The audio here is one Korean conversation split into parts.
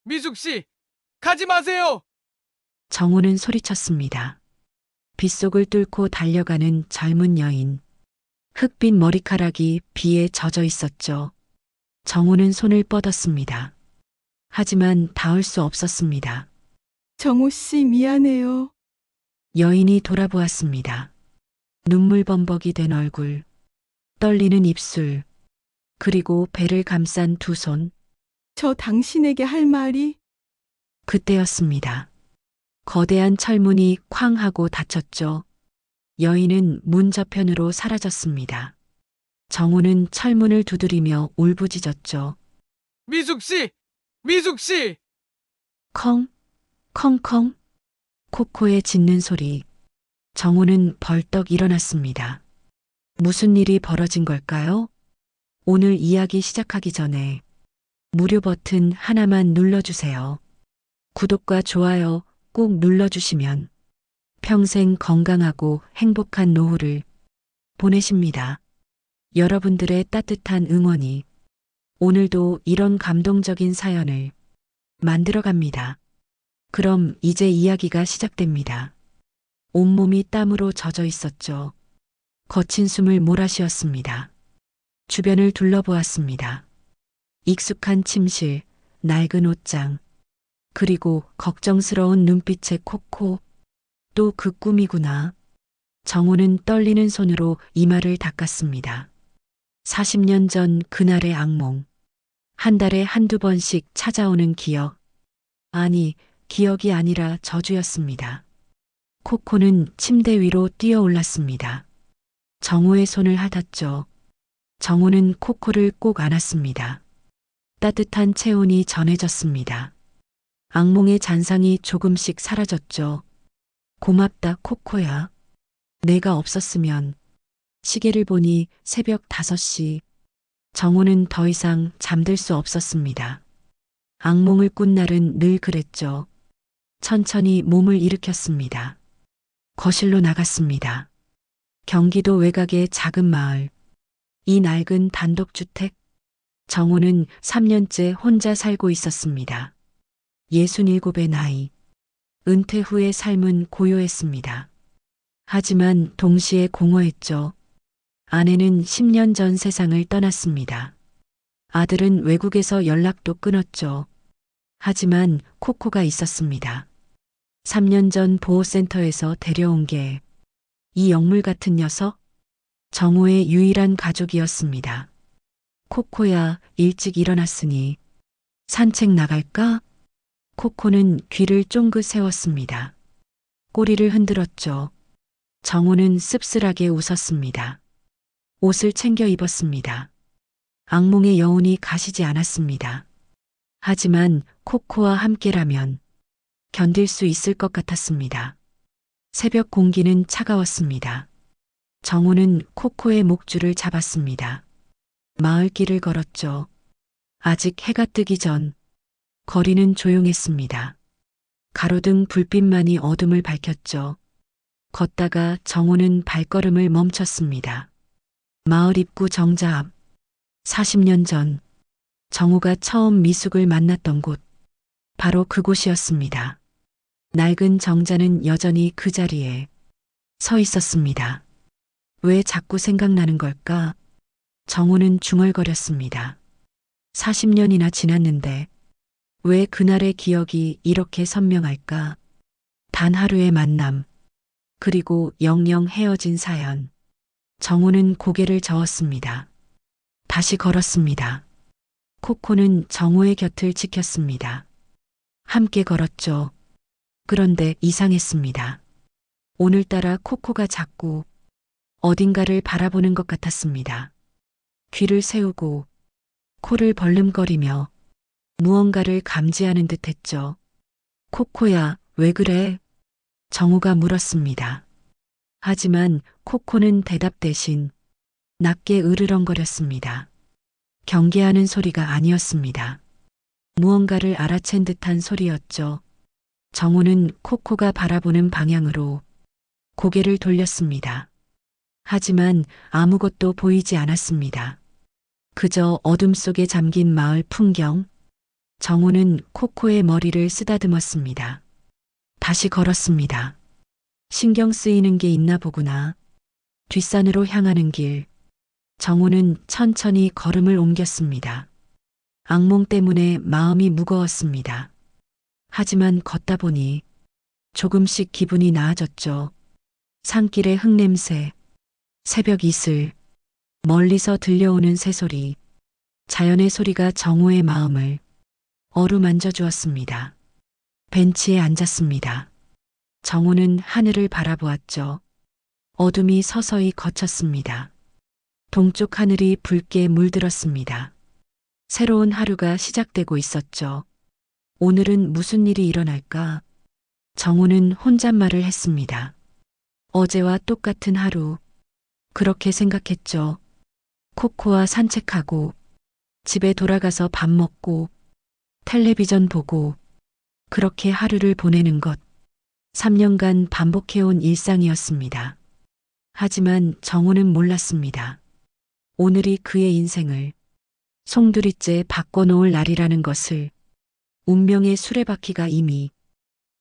미숙 씨, 가지 마세요! 정우는 소리쳤습니다. 빗속을 뚫고 달려가는 젊은 여인. 흑빛 머리카락이 비에 젖어 있었죠. 정우는 손을 뻗었습니다. 하지만 닿을 수 없었습니다. 정우 씨 미안해요. 여인이 돌아보았습니다. 눈물 범벅이 된 얼굴, 떨리는 입술, 그리고 배를 감싼 두 손. 저 당신에게 할 말이 그때였습니다. 거대한 철문이 쾅 하고 닫혔죠. 여인은 문 저편으로 사라졌습니다. 정우는 철문을 두드리며 울부짖었죠. 미숙 씨! 미숙 씨! 컹, 컹컹, 코코의 짖는 소리. 정우는 벌떡 일어났습니다. 무슨 일이 벌어진 걸까요? 오늘 이야기 시작하기 전에 무료 버튼 하나만 눌러주세요. 구독과 좋아요 꼭 눌러주시면 평생 건강하고 행복한 노후를 보내십니다. 여러분들의 따뜻한 응원이 오늘도 이런 감동적인 사연을 만들어 갑니다. 그럼 이제 이야기가 시작됩니다. 온몸이 땀으로 젖어 있었죠. 거친 숨을 몰아쉬었습니다. 주변을 둘러보았습니다. 익숙한 침실, 낡은 옷장, 그리고 걱정스러운 눈빛의 코코. 또 그 꿈이구나. 정우는 떨리는 손으로 이마를 닦았습니다. 40년 전 그날의 악몽. 한 달에 한두 번씩 찾아오는 기억. 아니, 기억이 아니라 저주였습니다. 코코는 침대 위로 뛰어 올랐습니다. 정우의 손을 핥았죠. 정우는 코코를 꼭 안았습니다. 따뜻한 체온이 전해졌습니다. 악몽의 잔상이 조금씩 사라졌죠. 고맙다, 코코야. 내가 없었으면. 시계를 보니 새벽 5시. 정우는 더 이상 잠들 수 없었습니다. 악몽을 꾼 날은 늘 그랬죠. 천천히 몸을 일으켰습니다. 거실로 나갔습니다. 경기도 외곽의 작은 마을. 이 낡은 단독주택. 정우는 3년째 혼자 살고 있었습니다. 67의 나이. 은퇴 후의 삶은 고요했습니다. 하지만 동시에 공허했죠. 아내는 10년 전 세상을 떠났습니다. 아들은 외국에서 연락도 끊었죠. 하지만 코코가 있었습니다. 3년 전 보호센터에서 데려온 게 이 영물 같은 녀석? 정우의 유일한 가족이었습니다. 코코야, 일찍 일어났으니 산책 나갈까? 코코는 귀를 쫑긋 세웠습니다. 꼬리를 흔들었죠. 정우는 씁쓸하게 웃었습니다. 옷을 챙겨 입었습니다. 악몽의 여운이 가시지 않았습니다. 하지만 코코와 함께라면 견딜 수 있을 것 같았습니다. 새벽 공기는 차가웠습니다. 정우는 코코의 목줄을 잡았습니다. 마을길을 걸었죠. 아직 해가 뜨기 전 거리는 조용했습니다. 가로등 불빛만이 어둠을 밝혔죠. 걷다가 정우는 발걸음을 멈췄습니다. 마을 입구 정자 앞. 40년 전 정우가 처음 미숙을 만났던 곳. 바로 그곳이었습니다. 낡은 정자는 여전히 그 자리에 서 있었습니다. 왜 자꾸 생각나는 걸까? 정우는 중얼거렸습니다. 40년이나 지났는데 왜 그날의 기억이 이렇게 선명할까? 단 하루의 만남, 그리고 영영 헤어진 사연. 정우는 고개를 저었습니다. 다시 걸었습니다. 코코는 정우의 곁을 지켰습니다. 함께 걸었죠. 그런데 이상했습니다. 오늘따라 코코가 자꾸 어딘가를 바라보는 것 같았습니다. 귀를 세우고 코를 벌름거리며 무언가를 감지하는 듯 했죠. 코코야, 왜 그래? 정우가 물었습니다. 하지만 코코는 대답 대신 낮게 으르렁거렸습니다. 경계하는 소리가 아니었습니다. 무언가를 알아챈 듯한 소리였죠. 정우는 코코가 바라보는 방향으로 고개를 돌렸습니다. 하지만 아무것도 보이지 않았습니다. 그저 어둠 속에 잠긴 마을 풍경, 정우는 코코의 머리를 쓰다듬었습니다. 다시 걸었습니다. 신경 쓰이는 게 있나 보구나. 뒷산으로 향하는 길. 정우는 천천히 걸음을 옮겼습니다. 악몽 때문에 마음이 무거웠습니다. 하지만 걷다 보니 조금씩 기분이 나아졌죠. 산길의 흙냄새, 새벽 이슬, 멀리서 들려오는 새소리, 자연의 소리가 정우의 마음을 어루만져 주었습니다. 벤치에 앉았습니다. 정우는 하늘을 바라보았죠. 어둠이 서서히 걷혔습니다. 동쪽 하늘이 붉게 물들었습니다. 새로운 하루가 시작되고 있었죠. 오늘은 무슨 일이 일어날까? 정우는 혼잣말을 했습니다. 어제와 똑같은 하루. 그렇게 생각했죠. 코코와 산책하고, 집에 돌아가서 밥 먹고, 텔레비전 보고, 그렇게 하루를 보내는 것. 3년간 반복해온 일상이었습니다. 하지만 정우는 몰랐습니다. 오늘이 그의 인생을 송두리째 바꿔놓을 날이라는 것을, 운명의 수레바퀴가 이미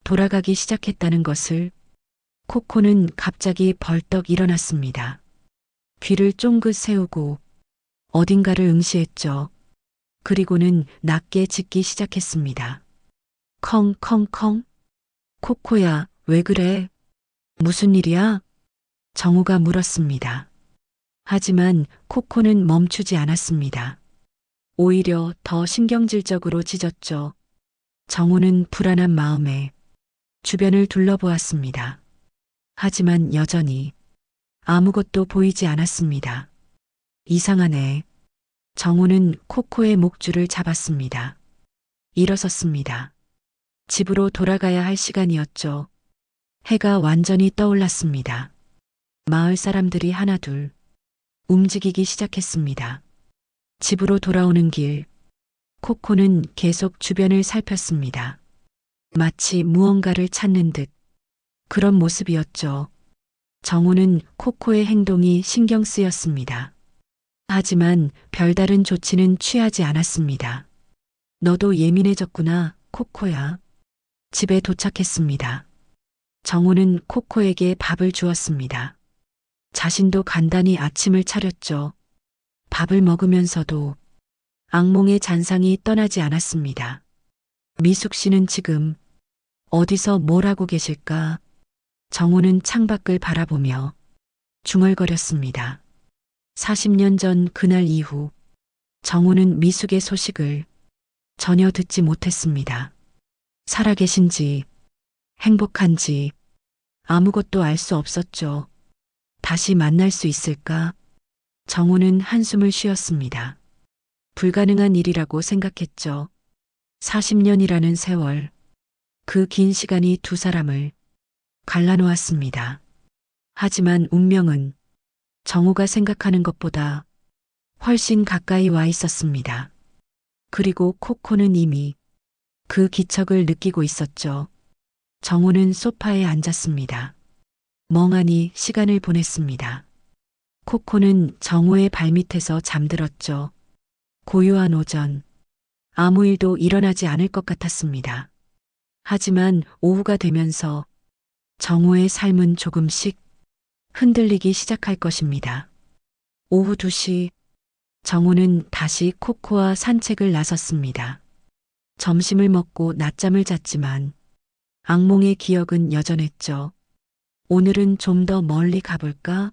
돌아가기 시작했다는 것을. 코코는 갑자기 벌떡 일어났습니다. 귀를 쫑긋 세우고 어딘가를 응시했죠. 그리고는 낮게 짖기 시작했습니다. 컹컹컹. 코코야, 왜 그래? 무슨 일이야? 정우가 물었습니다. 하지만 코코는 멈추지 않았습니다. 오히려 더 신경질적으로 짖었죠. 정우는 불안한 마음에 주변을 둘러보았습니다. 하지만 여전히 아무것도 보이지 않았습니다. 이상하네. 정우는 코코의 목줄을 잡았습니다. 일어섰습니다. 집으로 돌아가야 할 시간이었죠. 해가 완전히 떠올랐습니다. 마을 사람들이 하나둘 움직이기 시작했습니다. 집으로 돌아오는 길, 코코는 계속 주변을 살폈습니다. 마치 무언가를 찾는 듯 그런 모습이었죠. 정우는 코코의 행동이 신경 쓰였습니다. 하지만 별다른 조치는 취하지 않았습니다. 너도 예민해졌구나, 코코야. 집에 도착했습니다. 정우는 코코에게 밥을 주었습니다. 자신도 간단히 아침을 차렸죠. 밥을 먹으면서도 악몽의 잔상이 떠나지 않았습니다. 미숙 씨는 지금 어디서 뭘 하고 계실까? 정우는 창밖을 바라보며 중얼거렸습니다. 40년 전 그날 이후 정우는 미숙의 소식을 전혀 듣지 못했습니다. 살아계신지 행복한지 아무것도 알 수 없었죠. 다시 만날 수 있을까? 정우는 한숨을 쉬었습니다. 불가능한 일이라고 생각했죠. 40년이라는 세월, 그 긴 시간이 두 사람을 갈라놓았습니다. 하지만 운명은 정우가 생각하는 것보다 훨씬 가까이 와 있었습니다. 그리고 코코는 이미 그 기척을 느끼고 있었죠. 정우는 소파에 앉았습니다. 멍하니 시간을 보냈습니다. 코코는 정우의 발밑에서 잠들었죠. 고요한 오전, 아무 일도 일어나지 않을 것 같았습니다. 하지만 오후가 되면서 정우의 삶은 조금씩 흔들리기 시작할 것입니다. 오후 2시, 정우는 다시 코코와 산책을 나섰습니다. 점심을 먹고 낮잠을 잤지만 악몽의 기억은 여전했죠. 오늘은 좀 더 멀리 가볼까?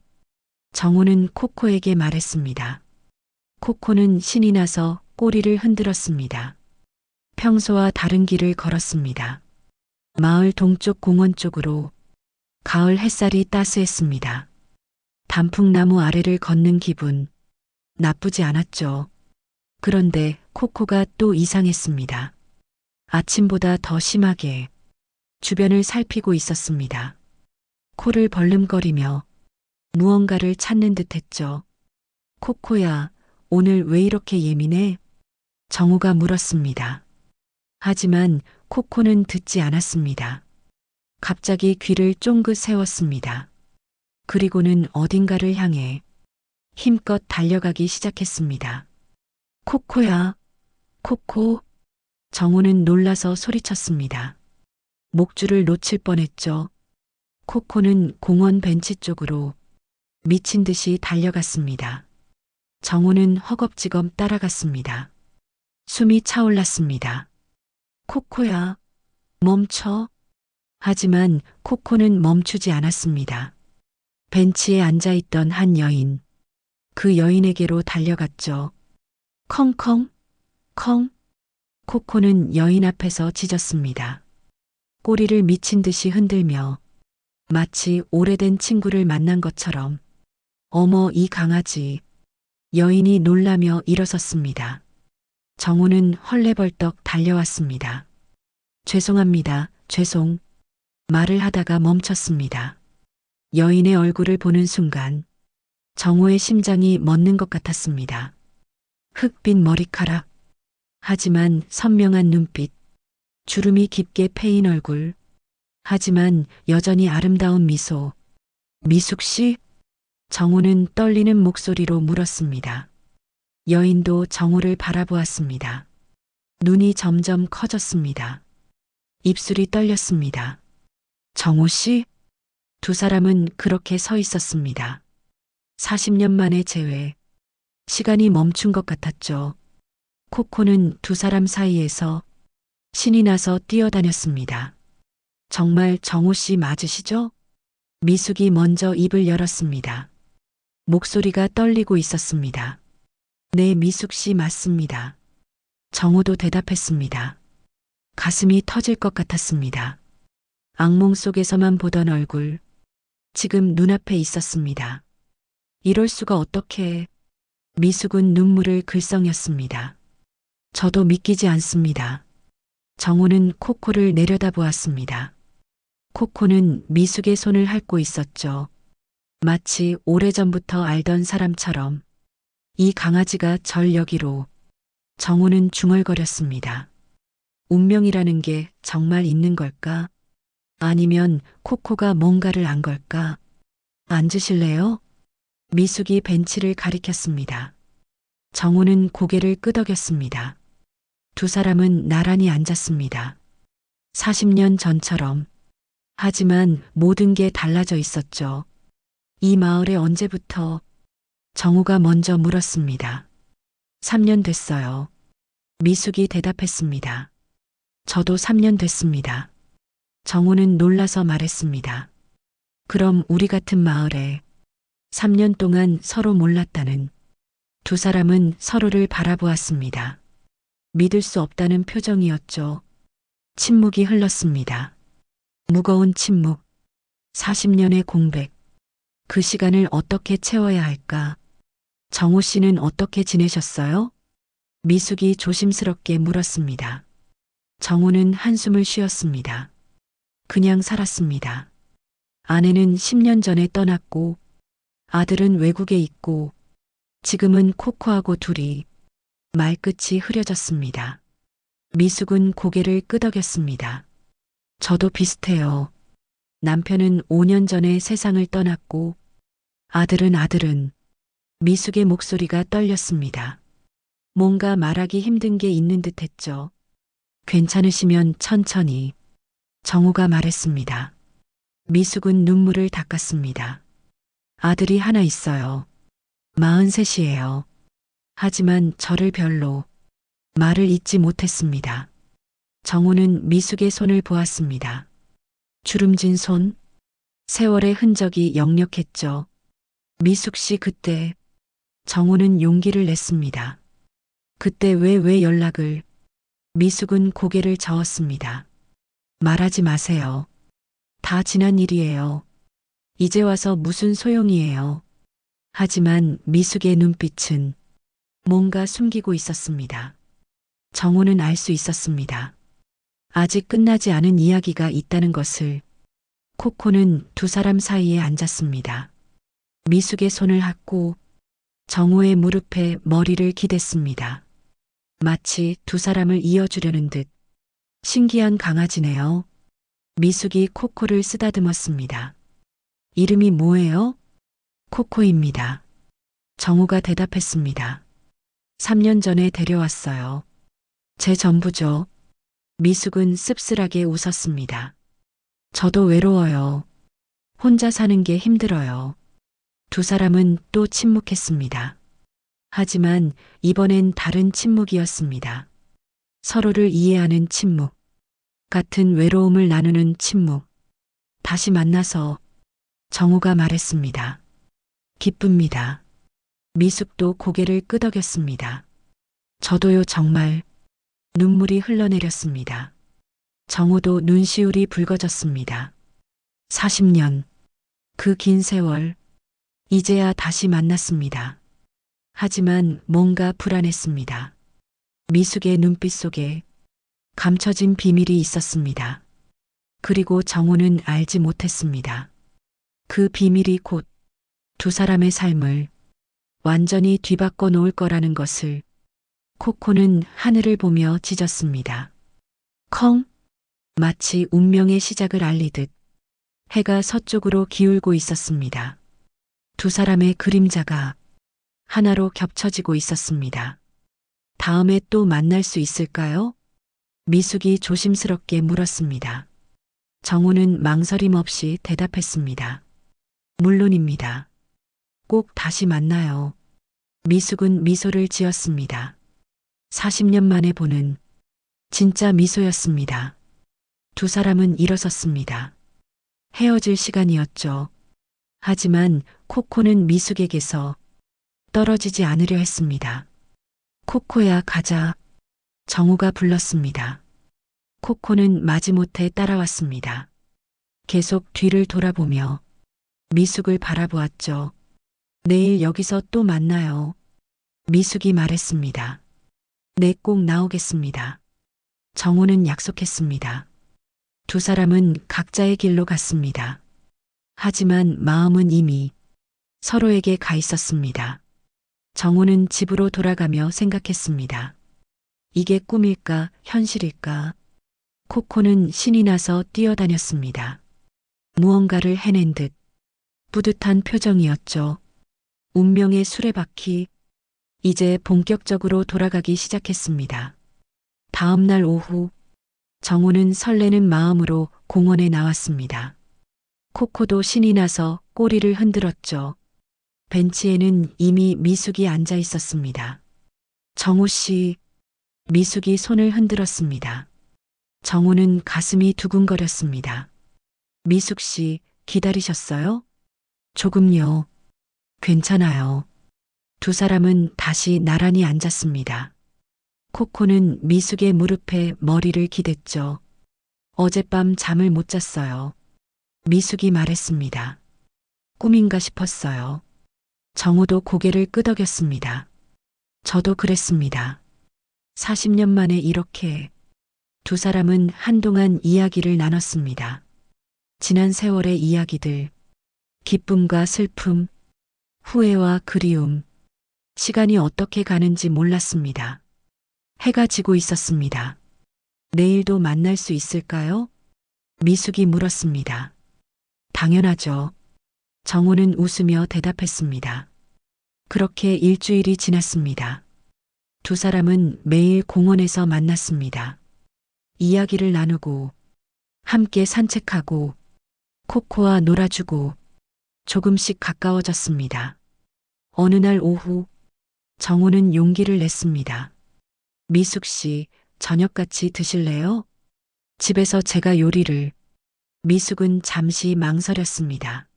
정우는 코코에게 말했습니다. 코코는 신이 나서 꼬리를 흔들었습니다. 평소와 다른 길을 걸었습니다. 마을 동쪽 공원 쪽으로. 가을 햇살이 따스했습니다. 단풍나무 아래를 걷는 기분, 나쁘지 않았죠. 그런데 코코가 또 이상했습니다. 아침보다 더 심하게 주변을 살피고 있었습니다. 코를 벌름거리며 무언가를 찾는 듯 했죠. 코코야, 오늘 왜 이렇게 예민해? 정우가 물었습니다. 하지만 코코는 듣지 않았습니다. 갑자기 귀를 쫑긋 세웠습니다. 그리고는 어딘가를 향해 힘껏 달려가기 시작했습니다. 코코야, 코코. 정우는 놀라서 소리쳤습니다. 목줄을 놓칠 뻔했죠. 코코는 공원 벤치 쪽으로 미친 듯이 달려갔습니다. 정우는 허겁지겁 따라갔습니다. 숨이 차올랐습니다. 코코야, 멈춰. 하지만 코코는 멈추지 않았습니다. 벤치에 앉아있던 한 여인, 그 여인에게로 달려갔죠. 컹컹, 컹. 코코는 여인 앞에서 짖었습니다. 꼬리를 미친 듯이 흔들며 마치 오래된 친구를 만난 것처럼. 어머, 이 강아지. 여인이 놀라며 일어섰습니다. 정우는 헐레벌떡 달려왔습니다. 죄송합니다. 죄송. 말을 하다가 멈췄습니다. 여인의 얼굴을 보는 순간 정우의 심장이 멎는 것 같았습니다. 흑빛 머리카락, 하지만 선명한 눈빛, 주름이 깊게 패인 얼굴, 하지만 여전히 아름다운 미소. 미숙 씨? 정우는 떨리는 목소리로 물었습니다. 여인도 정우를 바라보았습니다. 눈이 점점 커졌습니다. 입술이 떨렸습니다. 정우 씨? 두 사람은 그렇게 서 있었습니다. 40년 만의 재회. 시간이 멈춘 것 같았죠. 코코는 두 사람 사이에서 신이 나서 뛰어다녔습니다. 정말 정우 씨 맞으시죠? 미숙이 먼저 입을 열었습니다. 목소리가 떨리고 있었습니다. 네, 미숙 씨 맞습니다. 정우도 대답했습니다. 가슴이 터질 것 같았습니다. 악몽 속에서만 보던 얼굴, 지금 눈앞에 있었습니다. 이럴 수가 어떻게. 미숙은 눈물을 글썽였습니다. 저도 믿기지 않습니다. 정우는 코코를 내려다보았습니다. 코코는 미숙의 손을 핥고 있었죠. 마치 오래전부터 알던 사람처럼. 이 강아지가 절 여기로. 정우는 중얼거렸습니다. 운명이라는 게 정말 있는 걸까? 아니면 코코가 뭔가를 안 걸까? 앉으실래요? 미숙이 벤치를 가리켰습니다. 정우는 고개를 끄덕였습니다. 두 사람은 나란히 앉았습니다. 40년 전처럼. 하지만 모든 게 달라져 있었죠. 이 마을에 언제부터? 정우가 먼저 물었습니다. 3년 됐어요. 미숙이 대답했습니다. 저도 3년 됐습니다. 정우는 놀라서 말했습니다. 그럼 우리 같은 마을에 3년 동안 서로 몰랐다는. 두 사람은 서로를 바라보았습니다. 믿을 수 없다는 표정이었죠. 침묵이 흘렀습니다. 무거운 침묵. 40년의 공백. 그 시간을 어떻게 채워야 할까? 정우 씨는 어떻게 지내셨어요? 미숙이 조심스럽게 물었습니다. 정우는 한숨을 쉬었습니다. 그냥 살았습니다. 아내는 10년 전에 떠났고, 아들은 외국에 있고, 지금은 코코하고 둘이. 말끝이 흐려졌습니다. 미숙은 고개를 끄덕였습니다. 저도 비슷해요. 남편은 5년 전에 세상을 떠났고, 아들은. 미숙의 목소리가 떨렸습니다. 뭔가 말하기 힘든 게 있는 듯 했죠. 괜찮으시면 천천히. 정우가 말했습니다. 미숙은 눈물을 닦았습니다. 아들이 하나 있어요. 43이에요. 하지만 저를 별로. 말을 잇지 못했습니다. 정우는 미숙의 손을 보았습니다. 주름진 손. 세월의 흔적이 역력했죠. 미숙 씨 그때. 정우는 용기를 냈습니다. 그때 왜 연락을. 미숙은 고개를 저었습니다. 말하지 마세요. 다 지난 일이에요. 이제 와서 무슨 소용이에요. 하지만 미숙의 눈빛은 뭔가 숨기고 있었습니다. 정우는 알 수 있었습니다. 아직 끝나지 않은 이야기가 있다는 것을. 코코는 두 사람 사이에 앉았습니다. 미숙의 손을 핥고 정우의 무릎에 머리를 기댔습니다. 마치 두 사람을 이어주려는 듯. 신기한 강아지네요. 미숙이 코코를 쓰다듬었습니다. 이름이 뭐예요? 코코입니다. 정우가 대답했습니다. 3년 전에 데려왔어요. 제 전부죠. 미숙은 씁쓸하게 웃었습니다. 저도 외로워요. 혼자 사는 게 힘들어요. 두 사람은 또 침묵했습니다. 하지만 이번엔 다른 침묵이었습니다. 서로를 이해하는 침묵. 같은 외로움을 나누는 침묵. 다시 만나서 정우가 말했습니다. 기쁩니다. 미숙도 고개를 끄덕였습니다. 저도요 정말. 눈물이 흘러내렸습니다. 정우도 눈시울이 붉어졌습니다. 40년. 그 긴 세월. 이제야 다시 만났습니다. 하지만 뭔가 불안했습니다. 미숙의 눈빛 속에 감춰진 비밀이 있었습니다. 그리고 정우는 알지 못했습니다. 그 비밀이 곧 두 사람의 삶을 완전히 뒤바꿔 놓을 거라는 것을. 코코는 하늘을 보며 짖었습니다. 컹! 마치 운명의 시작을 알리듯 해가 서쪽으로 기울고 있었습니다. 두 사람의 그림자가 하나로 겹쳐지고 있었습니다. 다음에 또 만날 수 있을까요? 미숙이 조심스럽게 물었습니다. 정우는 망설임 없이 대답했습니다. 물론입니다. 꼭 다시 만나요. 미숙은 미소를 지었습니다. 40년 만에 보는 진짜 미소였습니다. 두 사람은 일어섰습니다. 헤어질 시간이었죠. 하지만 코코는 미숙에게서 떨어지지 않으려 했습니다. 코코야 가자. 정우가 불렀습니다. 코코는 마지못해 따라왔습니다. 계속 뒤를 돌아보며 미숙을 바라보았죠. 내일 여기서 또 만나요. 미숙이 말했습니다. 네, 꼭 나오겠습니다. 정우는 약속했습니다. 두 사람은 각자의 길로 갔습니다. 하지만 마음은 이미 서로에게 가 있었습니다. 정우는 집으로 돌아가며 생각했습니다. 이게 꿈일까, 현실일까? 코코는 신이 나서 뛰어다녔습니다. 무언가를 해낸 듯 뿌듯한 표정이었죠. 운명의 수레바퀴. 이제 본격적으로 돌아가기 시작했습니다. 다음 날 오후, 정우는 설레는 마음으로 공원에 나왔습니다. 코코도 신이 나서 꼬리를 흔들었죠. 벤치에는 이미 미숙이 앉아 있었습니다. 정우 씨, 미숙이 손을 흔들었습니다. 정우는 가슴이 두근거렸습니다. 미숙 씨, 기다리셨어요? 조금요. 괜찮아요. 두 사람은 다시 나란히 앉았습니다. 코코는 미숙의 무릎에 머리를 기댔죠. 어젯밤 잠을 못 잤어요. 미숙이 말했습니다. 꿈인가 싶었어요. 정우도 고개를 끄덕였습니다. 저도 그랬습니다. 40년 만에 이렇게 두 사람은 한동안 이야기를 나눴습니다. 지난 세월의 이야기들, 기쁨과 슬픔, 후회와 그리움. 시간이 어떻게 가는지 몰랐습니다. 해가 지고 있었습니다. 내일도 만날 수 있을까요? 미숙이 물었습니다. 당연하죠. 정우는 웃으며 대답했습니다. 그렇게 일주일이 지났습니다. 두 사람은 매일 공원에서 만났습니다. 이야기를 나누고, 함께 산책하고, 코코와 놀아주고, 조금씩 가까워졌습니다. 어느 날 오후, 정우는 용기를 냈습니다. 미숙 씨, 저녁 같이 드실래요? 집에서 제가 요리를. 미숙은 잠시 망설였습니다.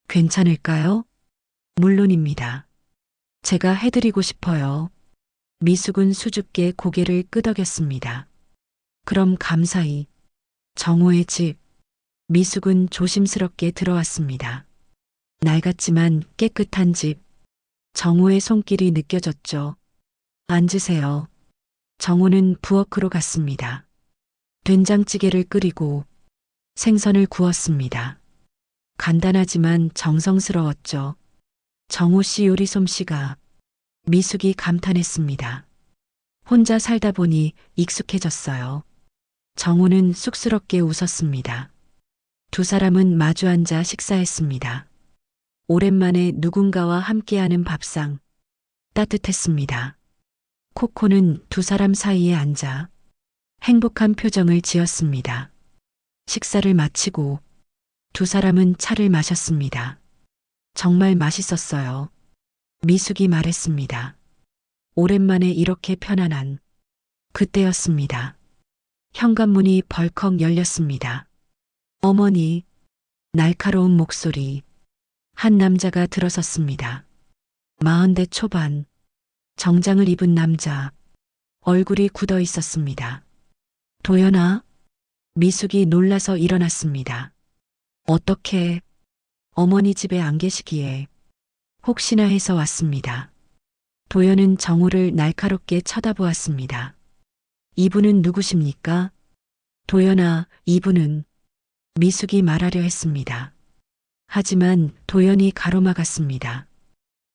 괜찮을까요? 물론입니다. 제가 해드리고 싶어요. 미숙은 수줍게 고개를 끄덕였습니다. 그럼 감사히. 정우의 집. 미숙은 조심스럽게 들어왔습니다. 낡았지만 깨끗한 집. 정우의 손길이 느껴졌죠. 앉으세요. 정우는 부엌으로 갔습니다. 된장찌개를 끓이고 생선을 구웠습니다. 간단하지만 정성스러웠죠. 정우 씨 요리 솜씨가. 미숙이 감탄했습니다. 혼자 살다 보니 익숙해졌어요. 정우는 쑥스럽게 웃었습니다. 두 사람은 마주 앉아 식사했습니다. 오랜만에 누군가와 함께하는 밥상. 따뜻했습니다. 코코는 두 사람 사이에 앉아 행복한 표정을 지었습니다. 식사를 마치고 두 사람은 차를 마셨습니다. 정말 맛있었어요. 미숙이 말했습니다. 오랜만에 이렇게 편안한 그때였습니다. 현관문이 벌컥 열렸습니다. 어머니, 날카로운 목소리. 한 남자가 들어섰습니다. 40대 초반, 정장을 입은 남자, 얼굴이 굳어 있었습니다. 도연아, 미숙이 놀라서 일어났습니다. 어떻게 어머니 집에 안 계시기에 혹시나 해서 왔습니다. 도연은 정우를 날카롭게 쳐다보았습니다. 이분은 누구십니까? 도연아, 이분은 미숙이 말하려 했습니다. 하지만 도연이 가로막았습니다.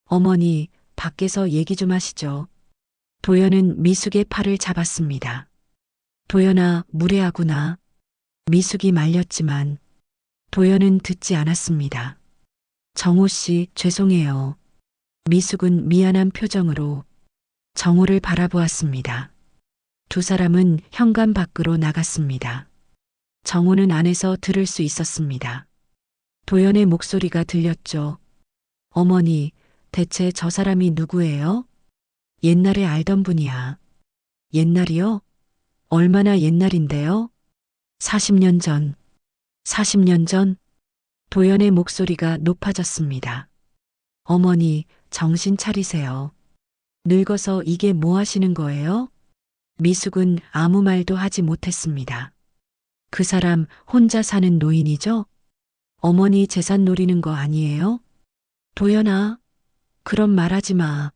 어머니, 밖에서 얘기 좀 하시죠. 도연은 미숙의 팔을 잡았습니다. 도연아, 무례하구나. 미숙이 말렸지만 도연은 듣지 않았습니다. 정우 씨, 죄송해요. 미숙은 미안한 표정으로 정우를 바라보았습니다. 두 사람은 현관 밖으로 나갔습니다. 정우는 안에서 들을 수 있었습니다. 도연의 목소리가 들렸죠. 어머니, 대체 저 사람이 누구예요? 옛날에 알던 분이야. 옛날이요? 얼마나 옛날인데요? 40년 전. 40년 전? 도연의 목소리가 높아졌습니다. 어머니, 정신 차리세요. 늙어서 이게 뭐 하시는 거예요? 미숙은 아무 말도 하지 못했습니다. 그 사람 혼자 사는 노인이죠? 어머니 재산 노리는 거 아니에요? 도연아, 그런 말 하지 마.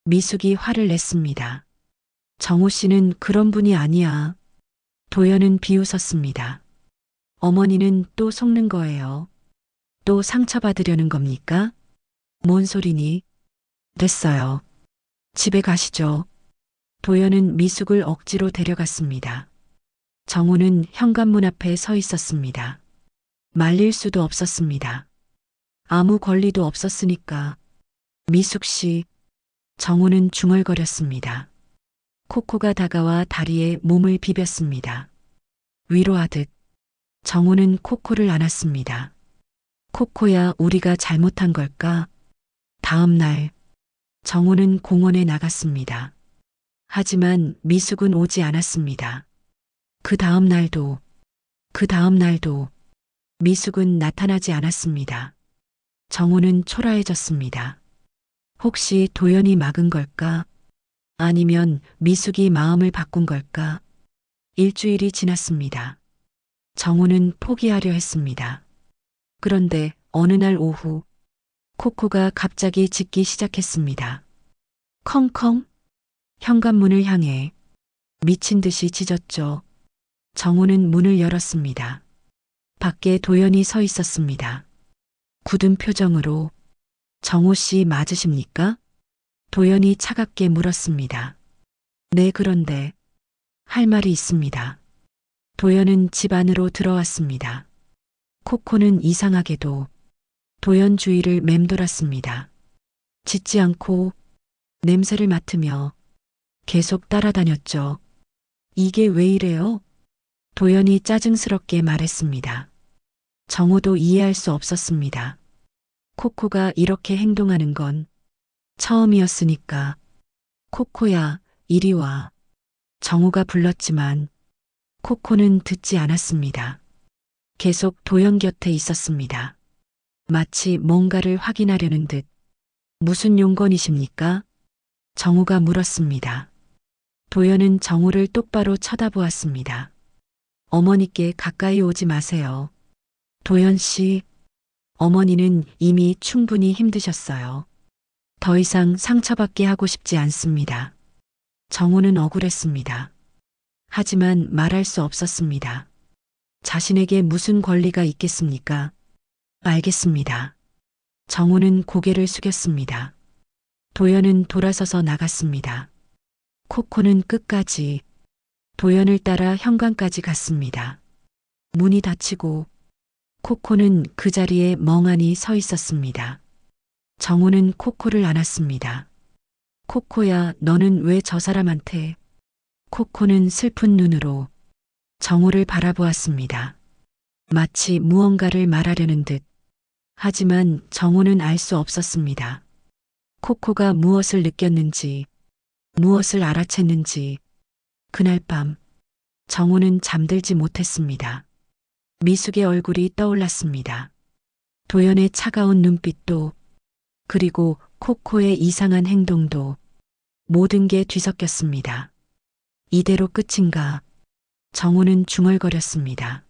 미숙이 화를 냈습니다. 정우 씨는 그런 분이 아니야. 도연은 비웃었습니다. 어머니는 또 속는 거예요. 또 상처받으려는 겁니까? 뭔 소리니? 됐어요. 집에 가시죠. 도연은 미숙을 억지로 데려갔습니다. 정우는 현관문 앞에 서 있었습니다. 말릴 수도 없었습니다. 아무 권리도 없었으니까. 미숙 씨, 정우는 중얼거렸습니다. 코코가 다가와 다리에 몸을 비볐습니다. 위로하듯 정우는 코코를 안았습니다. 코코야, 우리가 잘못한 걸까? 다음 날 정우는 공원에 나갔습니다. 하지만 미숙은 오지 않았습니다. 그 다음 날도 미숙은 나타나지 않았습니다. 정우는 초라해졌습니다. 혹시 도연이 막은 걸까? 아니면 미숙이 마음을 바꾼 걸까? 일주일이 지났습니다. 정우는 포기하려 했습니다. 그런데 어느 날 오후 코코가 갑자기 짖기 시작했습니다. 컹컹. 현관문을 향해 미친 듯이 짖었죠. 정우는 문을 열었습니다. 밖에 도연이 서 있었습니다. 굳은 표정으로 정우 씨 맞으십니까? 도연이 차갑게 물었습니다. 네, 그런데 할 말이 있습니다. 도연은 집 안으로 들어왔습니다. 코코는 이상하게도 도연 주위를 맴돌았습니다. 짖지 않고 냄새를 맡으며 계속 따라다녔죠. 이게 왜 이래요? 도연이 짜증스럽게 말했습니다. 정우도 이해할 수 없었습니다. 코코가 이렇게 행동하는 건 처음이었으니까. 코코야, 이리 와. 정우가 불렀지만 코코는 듣지 않았습니다. 계속 도연 곁에 있었습니다. 마치 뭔가를 확인하려는 듯. 무슨 용건이십니까? 정우가 물었습니다. 도연은 정우를 똑바로 쳐다보았습니다. 어머니께 가까이 오지 마세요. 도연 씨, 어머니는 이미 충분히 힘드셨어요. 더 이상 상처받게 하고 싶지 않습니다. 정우는 억울했습니다. 하지만 말할 수 없었습니다. 자신에게 무슨 권리가 있겠습니까? 알겠습니다. 정우는 고개를 숙였습니다. 도연은 돌아서서 나갔습니다. 코코는 끝까지 도연을 따라 현관까지 갔습니다. 문이 닫히고 코코는 그 자리에 멍하니 서 있었습니다. 정우는 코코를 안았습니다. 코코야, 너는 왜 저 사람한테 코코는 슬픈 눈으로 정호를 바라보았습니다. 마치 무언가를 말하려는 듯. 하지만 정호는 알 수 없었습니다. 코코가 무엇을 느꼈는지, 무엇을 알아챘는지. 그날 밤 정호는 잠들지 못했습니다. 미숙의 얼굴이 떠올랐습니다. 도연의 차가운 눈빛도, 그리고 코코의 이상한 행동도, 모든 게 뒤섞였습니다. 이대로 끝인가? 정호는 중얼거렸습니다.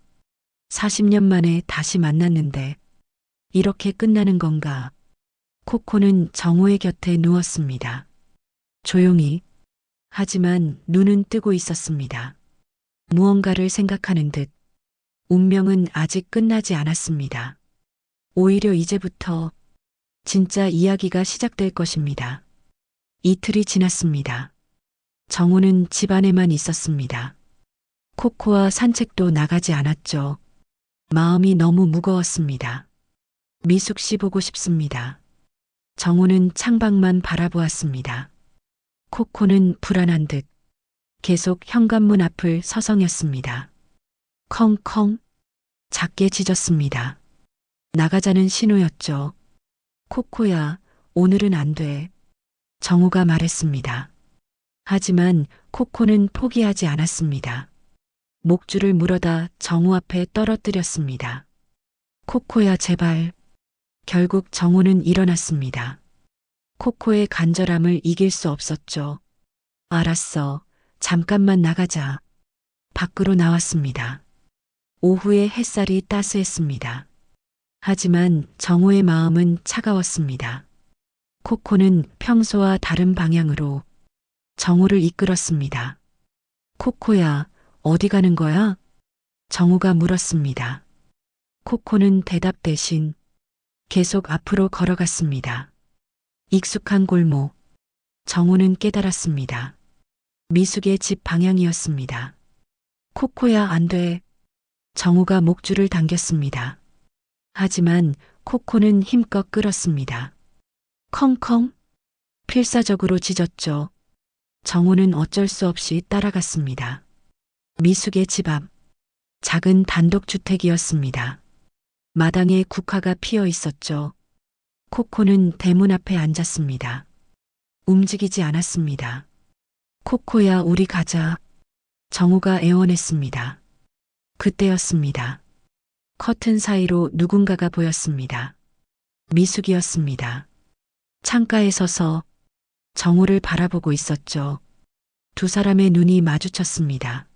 40년 만에 다시 만났는데 이렇게 끝나는 건가? 코코는 정호의 곁에 누웠습니다. 조용히, 하지만 눈은 뜨고 있었습니다. 무언가를 생각하는 듯. 운명은 아직 끝나지 않았습니다. 오히려 이제부터 진짜 이야기가 시작될 것입니다. 이틀이 지났습니다. 정호는 집 안에만 있었습니다. 코코와 산책도 나가지 않았죠. 마음이 너무 무거웠습니다. 미숙 씨 보고 싶습니다. 정호는 창밖만 바라보았습니다. 코코는 불안한 듯 계속 현관문 앞을 서성였습니다. 컹컹 작게 짖었습니다. 나가자는 신호였죠. 코코야, 오늘은 안 돼. 정호가 말했습니다. 하지만 코코는 포기하지 않았습니다. 목줄을 물어다 정호 앞에 떨어뜨렸습니다. 코코야, 제발. 결국 정호는 일어났습니다. 코코의 간절함을 이길 수 없었죠. 알았어. 잠깐만 나가자. 밖으로 나왔습니다. 오후의 햇살이 따스했습니다. 하지만 정호의 마음은 차가웠습니다. 코코는 평소와 다른 방향으로 정호를 이끌었습니다. 코코야, 어디 가는 거야? 정호가 물었습니다. 코코는 대답 대신 계속 앞으로 걸어갔습니다. 익숙한 골목. 정호는 깨달았습니다. 미숙의 집 방향이었습니다. 코코야, 안 돼. 정호가 목줄을 당겼습니다. 하지만 코코는 힘껏 끌었습니다. 컹컹. 필사적으로 짖었죠. 정호는 어쩔 수 없이 따라갔습니다. 미숙의 집 앞. 작은 단독주택이었습니다. 마당에 국화가 피어 있었죠. 코코는 대문 앞에 앉았습니다. 움직이지 않았습니다. 코코야, 우리 가자. 정호가 애원했습니다. 그때였습니다. 커튼 사이로 누군가가 보였습니다. 미숙이었습니다. 창가에 서서 정호를 바라보고 있었죠. 두 사람의 눈이 마주쳤습니다.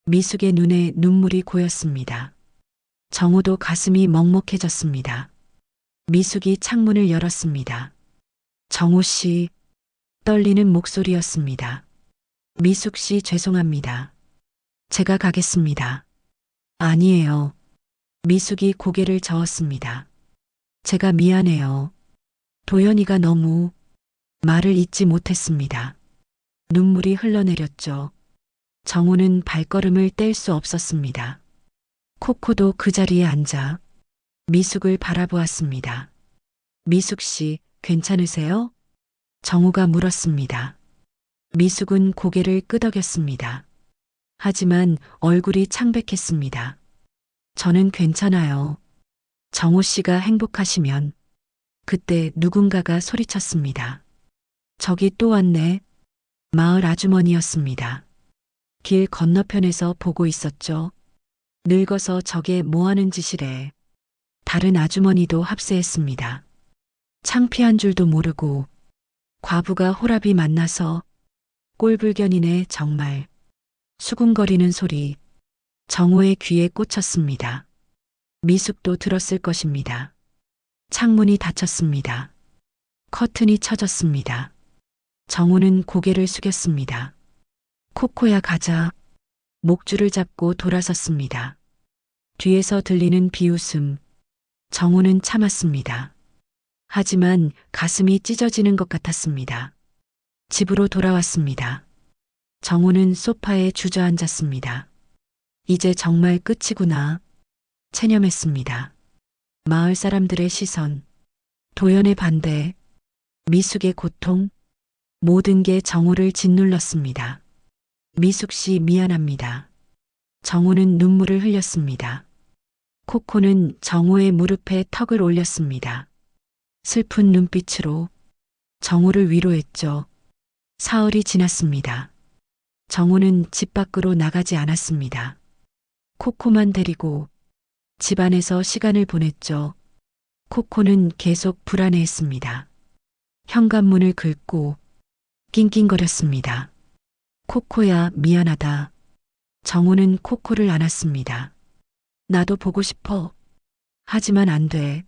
미숙의 눈에 눈물이 고였습니다. 정호도 가슴이 먹먹해졌습니다. 미숙이 창문을 열었습니다. 정호 씨, 떨리는 목소리였습니다. 미숙 씨, 죄송합니다. 제가 가겠습니다. 아니에요. 미숙이 고개를 저었습니다. 제가 미안해요. 도연이가 너무. 말을 잇지 못했습니다. 눈물이 흘러내렸죠. 정호는 발걸음을 뗄 수 없었습니다. 코코도 그 자리에 앉아 미숙을 바라보았습니다. 미숙 씨, 괜찮으세요? 정호가 물었습니다. 미숙은 고개를 끄덕였습니다. 하지만 얼굴이 창백했습니다. 저는 괜찮아요. 정호 씨가 행복하시면. 그때 누군가가 소리쳤습니다. 저기 또 왔네. 마을 아주머니였습니다. 길 건너편에서 보고 있었죠. 늙어서 저게 뭐하는 짓이래. 다른 아주머니도 합세했습니다. 창피한 줄도 모르고 과부가 호랍이 만나서 꼴불견이네 정말. 수군거리는 소리 정호의 귀에 꽂혔습니다. 미숙도 들었을 것입니다. 창문이 닫혔습니다. 커튼이 쳐졌습니다. 정호는 고개를 숙였습니다. 코코야, 가자. 목줄을 잡고 돌아섰습니다. 뒤에서 들리는 비웃음. 정호는 참았습니다. 하지만 가슴이 찢어지는 것 같았습니다. 집으로 돌아왔습니다. 정호는 소파에 주저앉았습니다. 이제 정말 끝이구나. 체념했습니다. 마을 사람들의 시선, 도연의 반대, 미숙의 고통, 모든 게 정호를 짓눌렀습니다. 미숙 씨 미안합니다. 정우는 눈물을 흘렸습니다. 코코는 정우의 무릎에 턱을 올렸습니다. 슬픈 눈빛으로 정우를 위로했죠. 사흘이 지났습니다. 정우는 집 밖으로 나가지 않았습니다. 코코만 데리고 집안에서 시간을 보냈죠. 코코는 계속 불안해했습니다. 현관문을 긁고 낑낑거렸습니다. 코코야, 미안하다. 정우는 코코를 안았습니다. 나도 보고 싶어. 하지만 안 돼.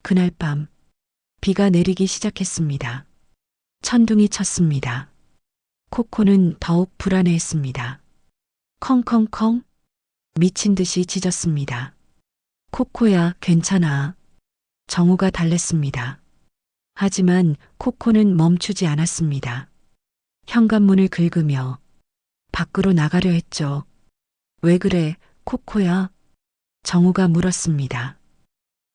그날 밤 비가 내리기 시작했습니다. 천둥이 쳤습니다. 코코는 더욱 불안해했습니다. 컹컹컹 미친 듯이 짖었습니다. 코코야, 괜찮아. 정우가 달랬습니다. 하지만 코코는 멈추지 않았습니다. 현관문을 긁으며 밖으로 나가려 했죠. 왜 그래, 코코야? 정우가 물었습니다.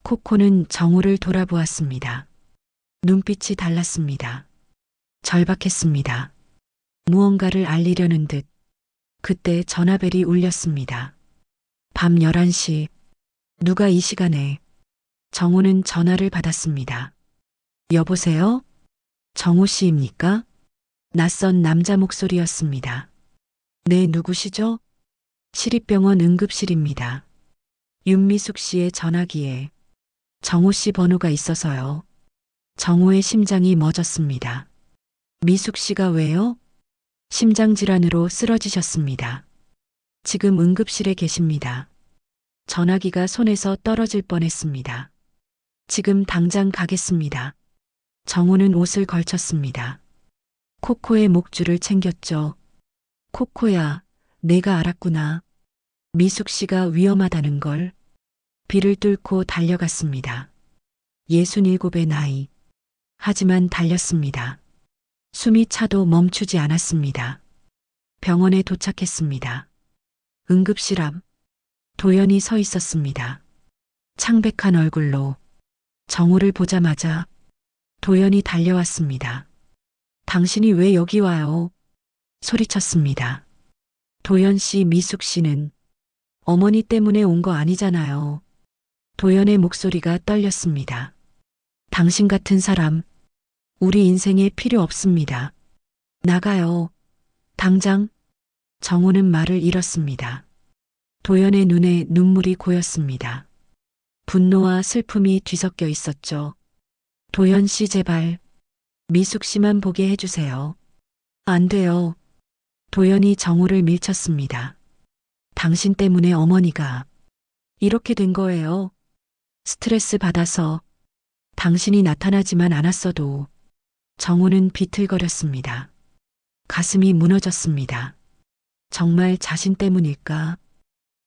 코코는 정우를 돌아보았습니다. 눈빛이 달랐습니다. 절박했습니다. 무언가를 알리려는 듯 그때 전화벨이 울렸습니다. 밤 11시 누가 이 시간에 정우는 전화를 받았습니다. 여보세요? 정우 씨입니까? 낯선 남자 목소리였습니다. 네, 누구시죠? 시립병원 응급실입니다. 윤미숙 씨의 전화기에 정우 씨 번호가 있어서요. 정우의 심장이 멎었습니다. 미숙 씨가 왜요? 심장질환으로 쓰러지셨습니다. 지금 응급실에 계십니다. 전화기가 손에서 떨어질 뻔했습니다. 지금 당장 가겠습니다. 정우는 옷을 걸쳤습니다. 코코의 목줄을 챙겼죠. 코코야, 내가 알았구나. 미숙 씨가 위험하다는 걸. 비를 뚫고 달려갔습니다. 67의 나이. 하지만 달렸습니다. 숨이 차도 멈추지 않았습니다. 병원에 도착했습니다. 응급실 앞 도연이 서 있었습니다. 창백한 얼굴로 정우를 보자마자 도연이 달려왔습니다. 당신이 왜 여기 와요? 소리쳤습니다. 도연 씨, 미숙 씨는 어머니 때문에 온 거 아니잖아요. 도연의 목소리가 떨렸습니다. 당신 같은 사람, 우리 인생에 필요 없습니다. 나가요. 당장. 정우는 말을 잃었습니다. 도연의 눈에 눈물이 고였습니다. 분노와 슬픔이 뒤섞여 있었죠. 도연 씨, 제발 미숙 씨만 보게 해주세요. 안 돼요. 도연이 정우를 밀쳤습니다. 당신 때문에 어머니가 이렇게 된 거예요. 스트레스 받아서 당신이 나타나지만 않았어도. 정우는 비틀거렸습니다. 가슴이 무너졌습니다. 정말 자신 때문일까?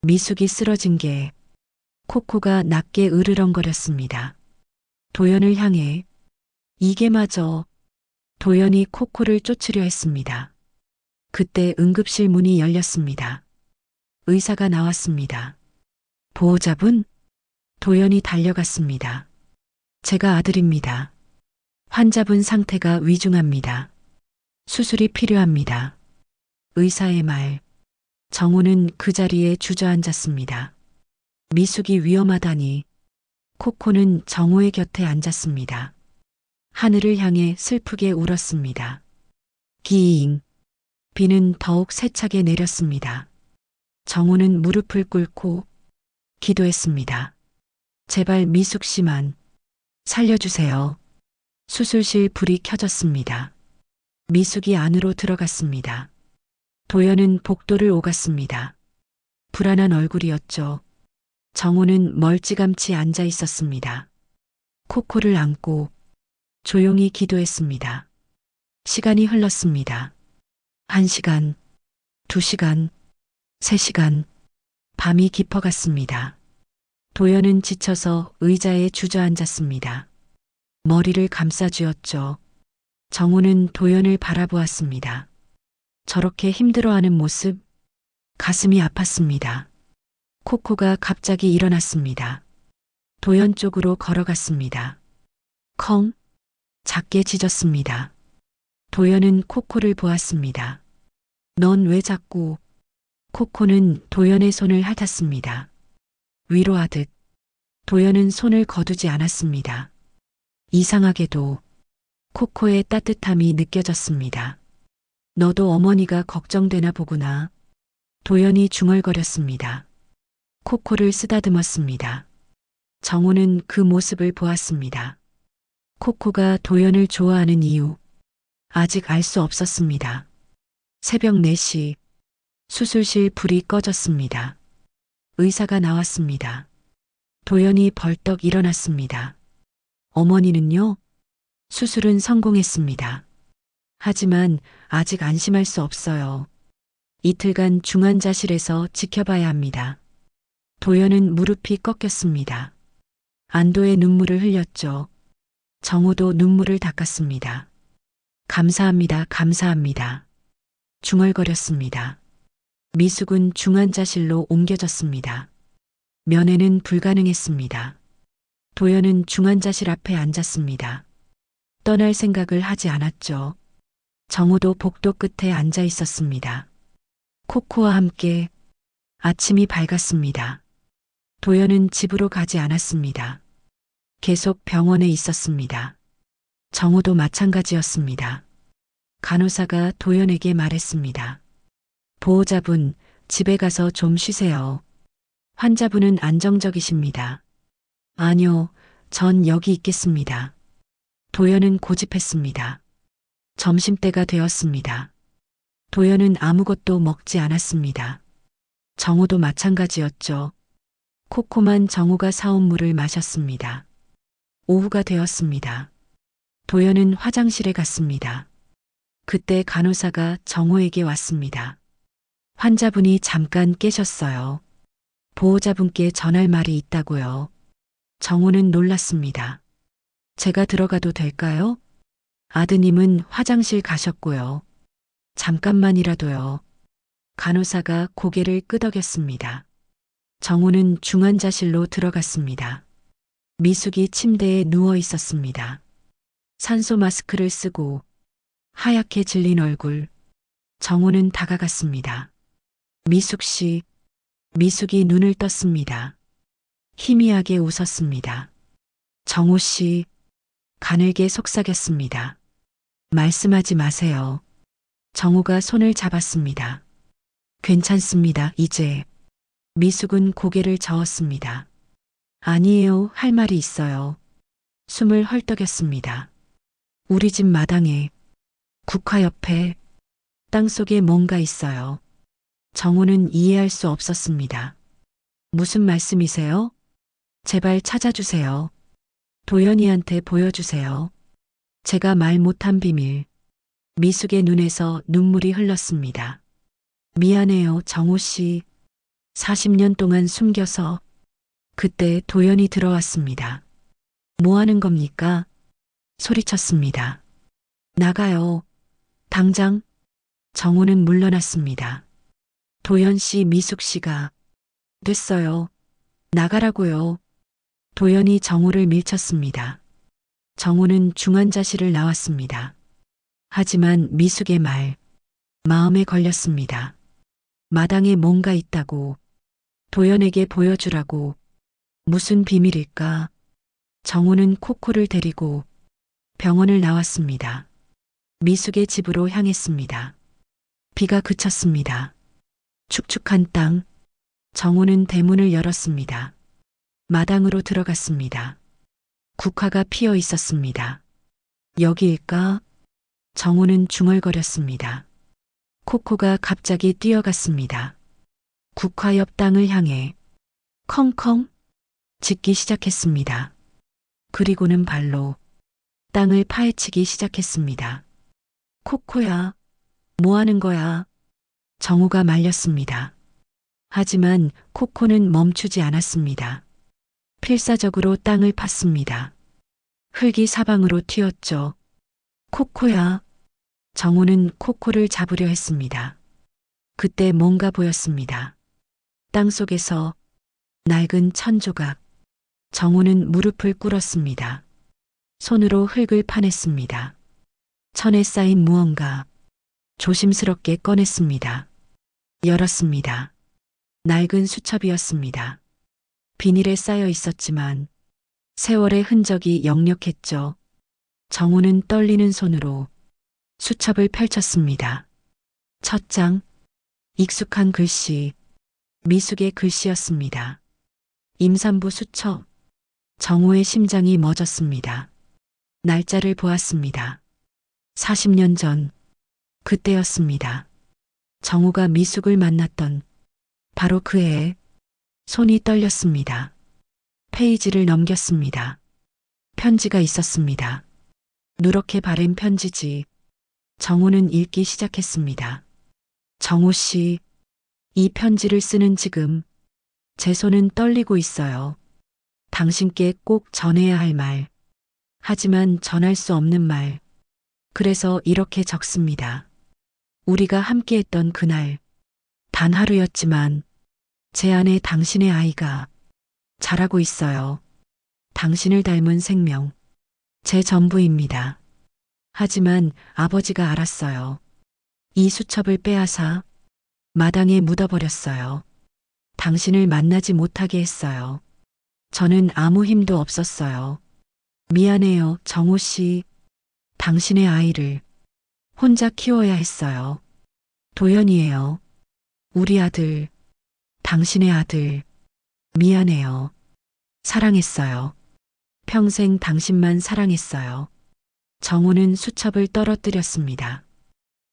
미숙이 쓰러진 게 코코가 낮게 으르렁거렸습니다. 도연을 향해 이게 맞아. 도연이 코코를 쫓으려 했습니다. 그때 응급실 문이 열렸습니다. 의사가 나왔습니다. 보호자분? 도연이 달려갔습니다. 제가 아들입니다. 환자분 상태가 위중합니다. 수술이 필요합니다. 의사의 말. 정우는 그 자리에 주저앉았습니다. 미숙이 위험하다니. 코코는 정우의 곁에 앉았습니다. 하늘을 향해 슬프게 울었습니다. 기잉. 비는 더욱 세차게 내렸습니다. 정우는 무릎을 꿇고 기도했습니다. 제발 미숙 씨만 살려주세요. 수술실 불이 켜졌습니다. 미숙이 안으로 들어갔습니다. 도연은 복도를 오갔습니다. 불안한 얼굴이었죠. 정우는 멀찌감치 앉아 있었습니다. 코코를 안고 조용히 기도했습니다. 시간이 흘렀습니다. 1시간, 2시간, 3시간, 밤이 깊어갔습니다. 도연은 지쳐서 의자에 주저앉았습니다. 머리를 감싸쥐었죠. 정우는 도연을 바라보았습니다. 저렇게 힘들어하는 모습, 가슴이 아팠습니다. 코코가 갑자기 일어났습니다. 도연 쪽으로 걸어갔습니다. 컹, 작게 짖었습니다. 도연은 코코를 보았습니다. 넌 왜 자꾸? 코코는 도연의 손을 핥았습니다. 위로하듯. 도연은 손을 거두지 않았습니다. 이상하게도 코코의 따뜻함이 느껴졌습니다. 너도 어머니가 걱정되나 보구나. 도연이 중얼거렸습니다. 코코를 쓰다듬었습니다. 정우는 그 모습을 보았습니다. 코코가 도연을 좋아하는 이유, 아직 알 수 없었습니다. 새벽 4시, 수술실 불이 꺼졌습니다. 의사가 나왔습니다. 도연이 벌떡 일어났습니다. 어머니는요? 수술은 성공했습니다. 하지만 아직 안심할 수 없어요. 이틀간 중환자실에서 지켜봐야 합니다. 도연은 무릎이 꺾였습니다. 안도의 눈물을 흘렸죠. 정우도 눈물을 닦았습니다. 감사합니다, 감사합니다. 중얼거렸습니다. 미숙은 중환자실로 옮겨졌습니다. 면회는 불가능했습니다. 도연은 중환자실 앞에 앉았습니다. 떠날 생각을 하지 않았죠. 정우도 복도 끝에 앉아 있었습니다. 코코와 함께 아침이 밝았습니다. 도연은 집으로 가지 않았습니다. 계속 병원에 있었습니다. 정우도 마찬가지였습니다. 간호사가 도연에게 말했습니다. 보호자분, 집에 가서 좀 쉬세요. 환자분은 안정적이십니다. 아니요, 전 여기 있겠습니다. 도연은 고집했습니다. 점심때가 되었습니다. 도연은 아무것도 먹지 않았습니다. 정우도 마찬가지였죠. 코코만 정우가 사온 물을 마셨습니다. 오후가 되었습니다. 도연은 화장실에 갔습니다. 그때 간호사가 정우에게 왔습니다. 환자분이 잠깐 깨셨어요. 보호자분께 전할 말이 있다고요. 정우는 놀랐습니다. 제가 들어가도 될까요? 아드님은 화장실 가셨고요. 잠깐만이라도요. 간호사가 고개를 끄덕였습니다. 정우는 중환자실로 들어갔습니다. 미숙이 침대에 누워 있었습니다. 산소 마스크를 쓰고 하얗게 질린 얼굴. 정우는 다가갔습니다. 미숙 씨. 미숙이 눈을 떴습니다. 희미하게 웃었습니다. 정우 씨. 가늘게 속삭였습니다. 말씀하지 마세요. 정우가 손을 잡았습니다. 괜찮습니다, 이제. 미숙은 고개를 저었습니다. 아니에요, 할 말이 있어요. 숨을 헐떡였습니다. 우리 집 마당에, 국화 옆에, 땅속에 뭔가 있어요. 정우는 이해할 수 없었습니다. 무슨 말씀이세요? 제발 찾아주세요. 도연이한테 보여주세요. 제가 말 못한 비밀. 미숙의 눈에서 눈물이 흘렀습니다. 미안해요, 정우 씨. 40년 동안 숨겨서. 그때 도연이 들어왔습니다. 뭐 하는 겁니까? 소리쳤습니다. 나가요. 당장. 정우는 물러났습니다. 도연 씨, 미숙 씨가. 됐어요. 나가라고요. 도연이 정우를 밀쳤습니다. 정우는 중환자실을 나왔습니다. 하지만 미숙의 말, 마음에 걸렸습니다. 마당에 뭔가 있다고, 도연에게 보여주라고. 무슨 비밀일까? 정우는 코코를 데리고 병원을 나왔습니다. 미숙의 집으로 향했습니다. 비가 그쳤습니다. 축축한 땅. 정우는 대문을 열었습니다. 마당으로 들어갔습니다. 국화가 피어 있었습니다. 여기일까? 정우는 중얼거렸습니다. 코코가 갑자기 뛰어갔습니다. 국화 옆 땅을 향해 컹컹 짖기 시작했습니다. 그리고는 발로 땅을 파헤치기 시작했습니다. 코코야, 뭐 하는 거야? 정우가 말렸습니다. 하지만 코코는 멈추지 않았습니다. 필사적으로 땅을 팠습니다. 흙이 사방으로 튀었죠. 코코야. 정우는 코코를 잡으려 했습니다. 그때 뭔가 보였습니다. 땅속에서 낡은 천조각. 정우는 무릎을 꿇었습니다. 손으로 흙을 파냈습니다. 천에 쌓인 무언가. 조심스럽게 꺼냈습니다. 열었습니다. 낡은 수첩이었습니다. 비닐에 쌓여 있었지만 세월의 흔적이 역력했죠. 정우는 떨리는 손으로 수첩을 펼쳤습니다. 첫 장, 익숙한 글씨, 미숙의 글씨였습니다. 임산부 수첩. 정우의 심장이 멎었습니다. 날짜를 보았습니다. 40년 전, 그때였습니다. 정우가 미숙을 만났던 바로 그 해에 손이 떨렸습니다. 페이지를 넘겼습니다. 편지가 있었습니다. 누렇게 바랜 편지지. 정우는 읽기 시작했습니다. 정우 씨, 이 편지를 쓰는 지금 제 손은 떨리고 있어요. 당신께 꼭 전해야 할 말. 하지만 전할 수 없는 말. 그래서 이렇게 적습니다. 우리가 함께했던 그날, 단 하루였지만 제 안에 당신의 아이가 자라고 있어요. 당신을 닮은 생명, 제 전부입니다. 하지만 아버지가 알았어요. 이 수첩을 빼앗아 마당에 묻어버렸어요. 당신을 만나지 못하게 했어요. 저는 아무 힘도 없었어요. 미안해요, 정우 씨. 당신의 아이를 혼자 키워야 했어요. 도연이에요. 우리 아들, 당신의 아들. 미안해요. 사랑했어요. 평생 당신만 사랑했어요. 정우는 수첩을 떨어뜨렸습니다.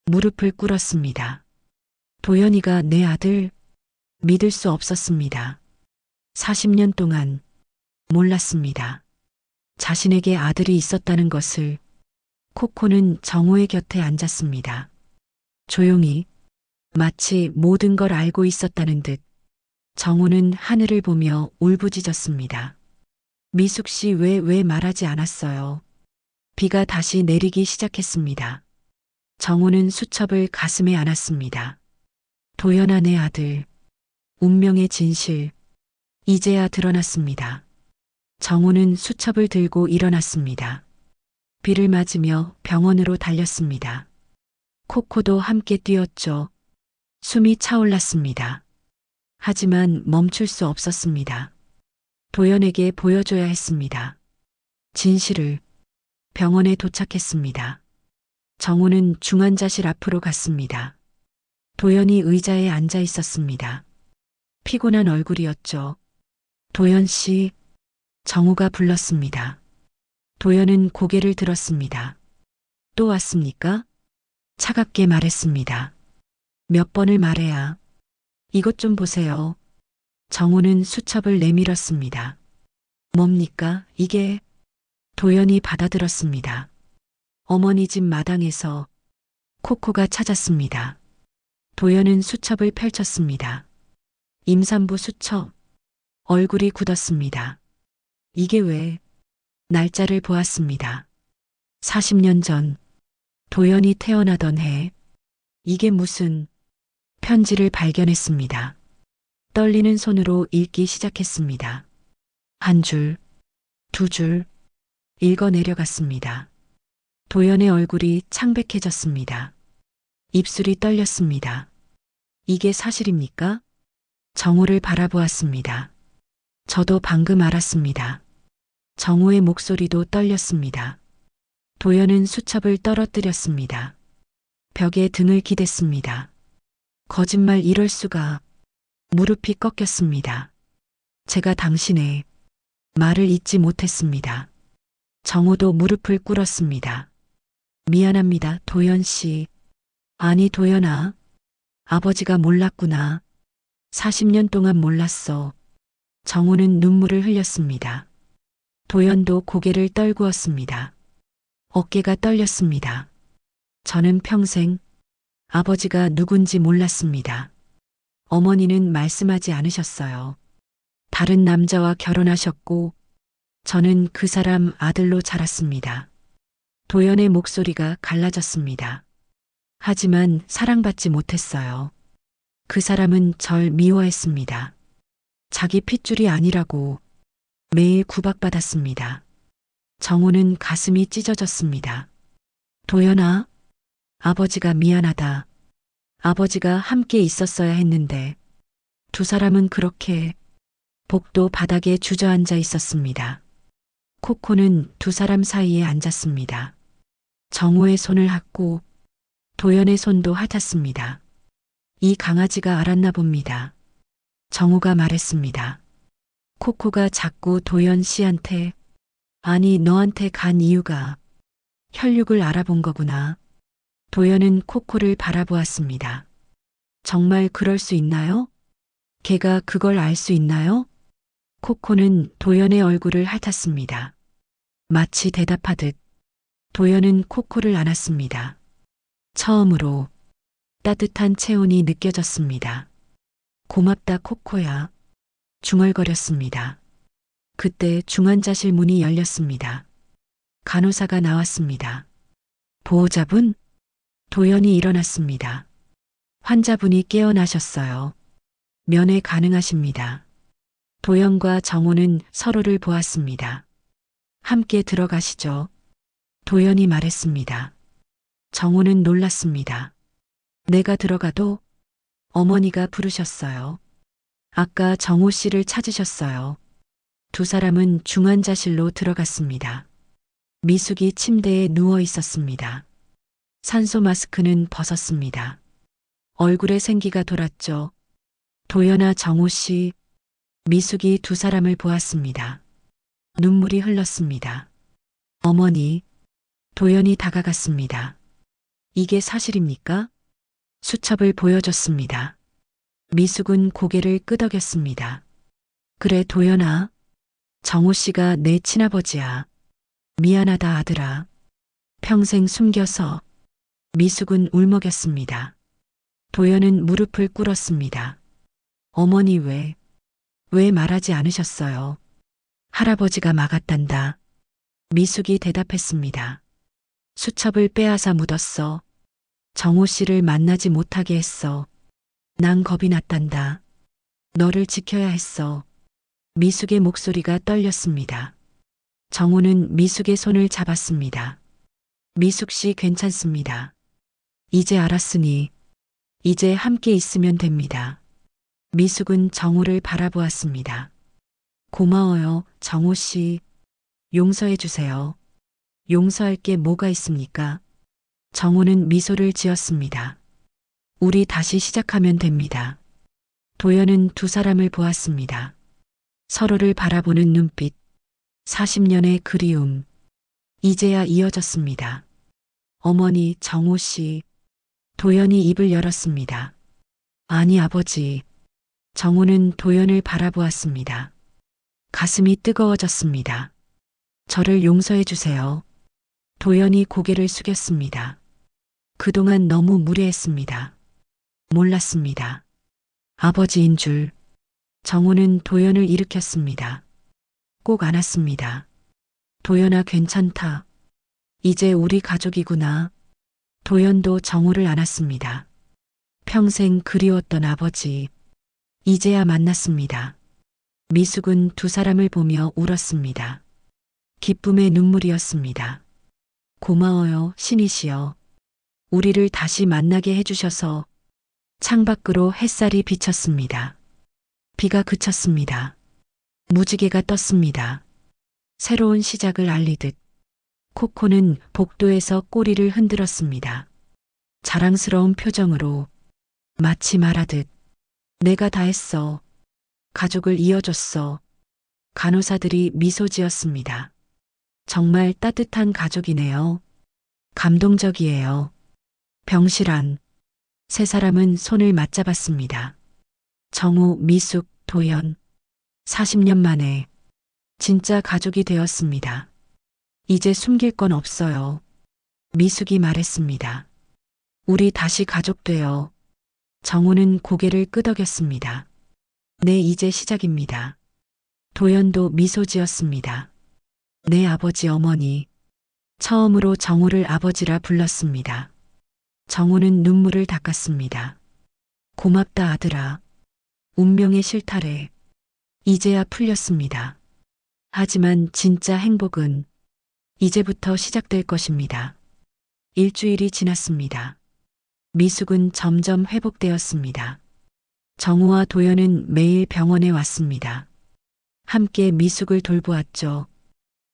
무릎을 꿇었습니다. 도연이가 내 아들? 믿을 수 없었습니다. 40년 동안 몰랐습니다. 자신에게 아들이 있었다는 것을. 코코는 정우의 곁에 앉았습니다. 조용히, 마치 모든 걸 알고 있었다는 듯. 정우는 하늘을 보며 울부짖었습니다. 미숙 씨 왜 말하지 않았어요? 비가 다시 내리기 시작했습니다. 정우는 수첩을 가슴에 안았습니다. 도연아 내 아들. 운명의 진실. 이제야 드러났습니다. 정우는 수첩을 들고 일어났습니다. 비를 맞으며 병원으로 달렸습니다. 코코도 함께 뛰었죠. 숨이 차올랐습니다. 하지만 멈출 수 없었습니다. 도연에게 보여줘야 했습니다. 진실을. 병원에 도착했습니다. 정우는 중환자실 앞으로 갔습니다. 도연이 의자에 앉아 있었습니다. 피곤한 얼굴이었죠. 도연 씨, 정우가 불렀습니다. 도연은 고개를 들었습니다. 또 왔습니까? 차갑게 말했습니다. 몇 번을 말해야. 이것 좀 보세요. 정우는 수첩을 내밀었습니다. 뭡니까, 이게? 도연이 받아들었습니다. 어머니 집 마당에서 코코가 찾았습니다. 도연은 수첩을 펼쳤습니다. 임산부 수첩. 얼굴이 굳었습니다. 이게 왜? 날짜를 보았습니다. 40년 전, 도연이 태어나던 해. 이게 무슨? 편지를 발견했습니다. 떨리는 손으로 읽기 시작했습니다. 한 줄, 두 줄, 읽어 내려갔습니다. 도연의 얼굴이 창백해졌습니다. 입술이 떨렸습니다. 이게 사실입니까? 정우를 바라보았습니다. 저도 방금 알았습니다. 정우의 목소리도 떨렸습니다. 도연은 수첩을 떨어뜨렸습니다. 벽에 등을 기댔습니다. 거짓말 이럴 수가. 무릎이 꺾였습니다. 제가 당신의 말을 잊지 못했습니다. 정우도 무릎을 꿇었습니다. 미안합니다, 도연 씨. 아니, 도연아. 아버지가 몰랐구나. 40년 동안 몰랐어. 정우는 눈물을 흘렸습니다. 도연도 고개를 떨구었습니다. 어깨가 떨렸습니다. 저는 평생 아버지가 누군지 몰랐습니다. 어머니는 말씀하지 않으셨어요. 다른 남자와 결혼하셨고 저는 그 사람 아들로 자랐습니다. 도연의 목소리가 갈라졌습니다. 하지만 사랑받지 못했어요. 그 사람은 절 미워했습니다. 자기 핏줄이 아니라고 매일 구박받았습니다. 정우는 가슴이 찢어졌습니다. 도연아, 아버지가 미안하다. 아버지가 함께 있었어야 했는데 두 사람은 그렇게 복도 바닥에 주저앉아 있었습니다. 코코는 두 사람 사이에 앉았습니다. 정우의 손을 핥고 도연의 손도 핥았습니다. 이 강아지가 알았나 봅니다. 정우가 말했습니다. 코코가 자꾸 도연 씨한테, 아니 너한테 간 이유가 혈육을 알아본 거구나. 도연은 코코를 바라보았습니다. 정말 그럴 수 있나요? 걔가 그걸 알 수 있나요? 코코는 도연의 얼굴을 핥았습니다. 마치 대답하듯 도연은 코코를 안았습니다. 처음으로 따뜻한 체온이 느껴졌습니다. 고맙다 코코야. 중얼거렸습니다. 그때 중환자실 문이 열렸습니다. 간호사가 나왔습니다. 보호자분? 도연이 일어났습니다. 환자분이 깨어나셨어요. 면회 가능하십니다. 도연과 정호는 서로를 보았습니다. 함께 들어가시죠. 도연이 말했습니다. 정호는 놀랐습니다. 내가 들어가도 어머니가 부르셨어요. 아까 정호 씨를 찾으셨어요. 두 사람은 중환자실로 들어갔습니다. 미숙이 침대에 누워 있었습니다. 산소 마스크는 벗었습니다. 얼굴에 생기가 돌았죠. 도연아 정호 씨, 미숙이 두 사람을 보았습니다. 눈물이 흘렀습니다. 어머니, 도연이 다가갔습니다. 이게 사실입니까? 수첩을 보여줬습니다. 미숙은 고개를 끄덕였습니다. 그래 도연아, 정호 씨가 내 친아버지야. 미안하다 아들아. 평생 숨겨서. 미숙은 울먹였습니다. 도연은 무릎을 꿇었습니다. 어머니 왜 말하지 않으셨어요? 할아버지가 막았단다. 미숙이 대답했습니다. 수첩을 빼앗아 묻었어. 정호 씨를 만나지 못하게 했어. 난 겁이 났단다. 너를 지켜야 했어. 미숙의 목소리가 떨렸습니다. 정호는 미숙의 손을 잡았습니다. 미숙 씨 괜찮습니다. 이제 알았으니 이제 함께 있으면 됩니다. 미숙은 정호를 바라보았습니다. 고마워요, 정호 씨. 용서해 주세요. 용서할 게 뭐가 있습니까? 정호는 미소를 지었습니다. 우리 다시 시작하면 됩니다. 도연은 두 사람을 보았습니다. 서로를 바라보는 눈빛, 40년의 그리움, 이제야 이어졌습니다. 어머니 정호 씨, 도연이 입을 열었습니다. 아니 아버지. 정호는 도연을 바라보았습니다. 가슴이 뜨거워졌습니다. 저를 용서해 주세요. 도연이 고개를 숙였습니다. 그동안 너무 무례했습니다. 몰랐습니다. 아버지인 줄. 정호는 도연을 일으켰습니다. 꼭 안았습니다. 도연아 괜찮다. 이제 우리 가족이구나. 도연도 정호를 안았습니다. 평생 그리웠던 아버지. 이제야 만났습니다. 미숙은 두 사람을 보며 울었습니다. 기쁨의 눈물이었습니다. 고마워요, 신이시여. 우리를 다시 만나게 해주셔서. 창밖으로 햇살이 비쳤습니다. 비가 그쳤습니다. 무지개가 떴습니다. 새로운 시작을 알리듯 코코는 복도에서 꼬리를 흔들었습니다. 자랑스러운 표정으로 마치 말하듯 내가 다 했어. 가족을 이어줬어. 간호사들이 미소 지었습니다. 정말 따뜻한 가족이네요. 감동적이에요. 병실안. 세 사람은 손을 맞잡았습니다. 정우, 미숙, 도연. 40년 만에 진짜 가족이 되었습니다. 이제 숨길 건 없어요. 미숙이 말했습니다. 우리 다시 가족 돼요. 정우는 고개를 끄덕였습니다. 네, 이제 시작입니다. 도연도 미소 지었습니다. 네, 아버지 어머니. 처음으로 정우를 아버지라 불렀습니다. 정우는 눈물을 닦았습니다. 고맙다 아들아. 운명의 실타래. 이제야 풀렸습니다. 하지만 진짜 행복은 이제부터 시작될 것입니다. 일주일이 지났습니다. 미숙은 점점 회복되었습니다. 정우와 도연은 매일 병원에 왔습니다. 함께 미숙을 돌보았죠.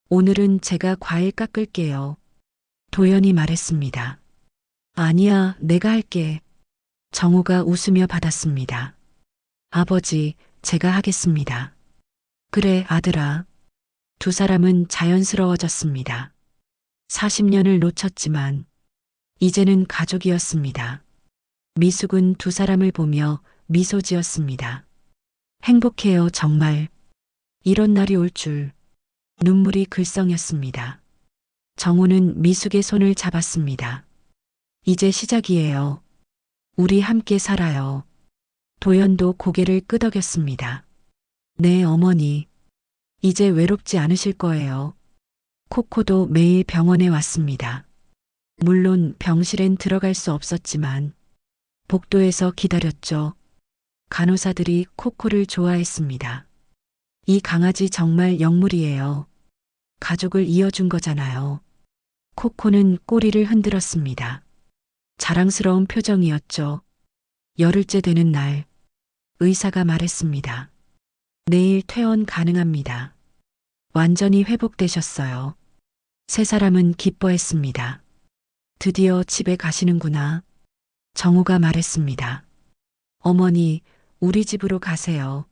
오늘은 제가 과일 깎을게요. 도연이 말했습니다. 아니야, 내가 할게. 정우가 웃으며 받았습니다. 아버지, 제가 하겠습니다. 그래, 아들아. 두 사람은 자연스러워졌습니다. 40년을 놓쳤지만 이제는 가족이었습니다. 미숙은 두 사람을 보며 미소 지었습니다. 행복해요, 정말. 이런 날이 올 줄. 눈물이 글썽였습니다. 정우는 미숙의 손을 잡았습니다. 이제 시작이에요. 우리 함께 살아요. 도연도 고개를 끄덕였습니다. 네, 어머니. 이제 외롭지 않으실 거예요. 코코도 매일 병원에 왔습니다. 물론 병실엔 들어갈 수 없었지만 복도에서 기다렸죠. 간호사들이 코코를 좋아했습니다. 이 강아지 정말 영물이에요. 가족을 이어준 거잖아요. 코코는 꼬리를 흔들었습니다. 자랑스러운 표정이었죠. 열흘째 되는 날, 의사가 말했습니다. 내일 퇴원 가능합니다. 완전히 회복되셨어요. 세 사람은 기뻐했습니다. 드디어 집에 가시는구나. 정우가 말했습니다. 어머니, 우리 집으로 가세요.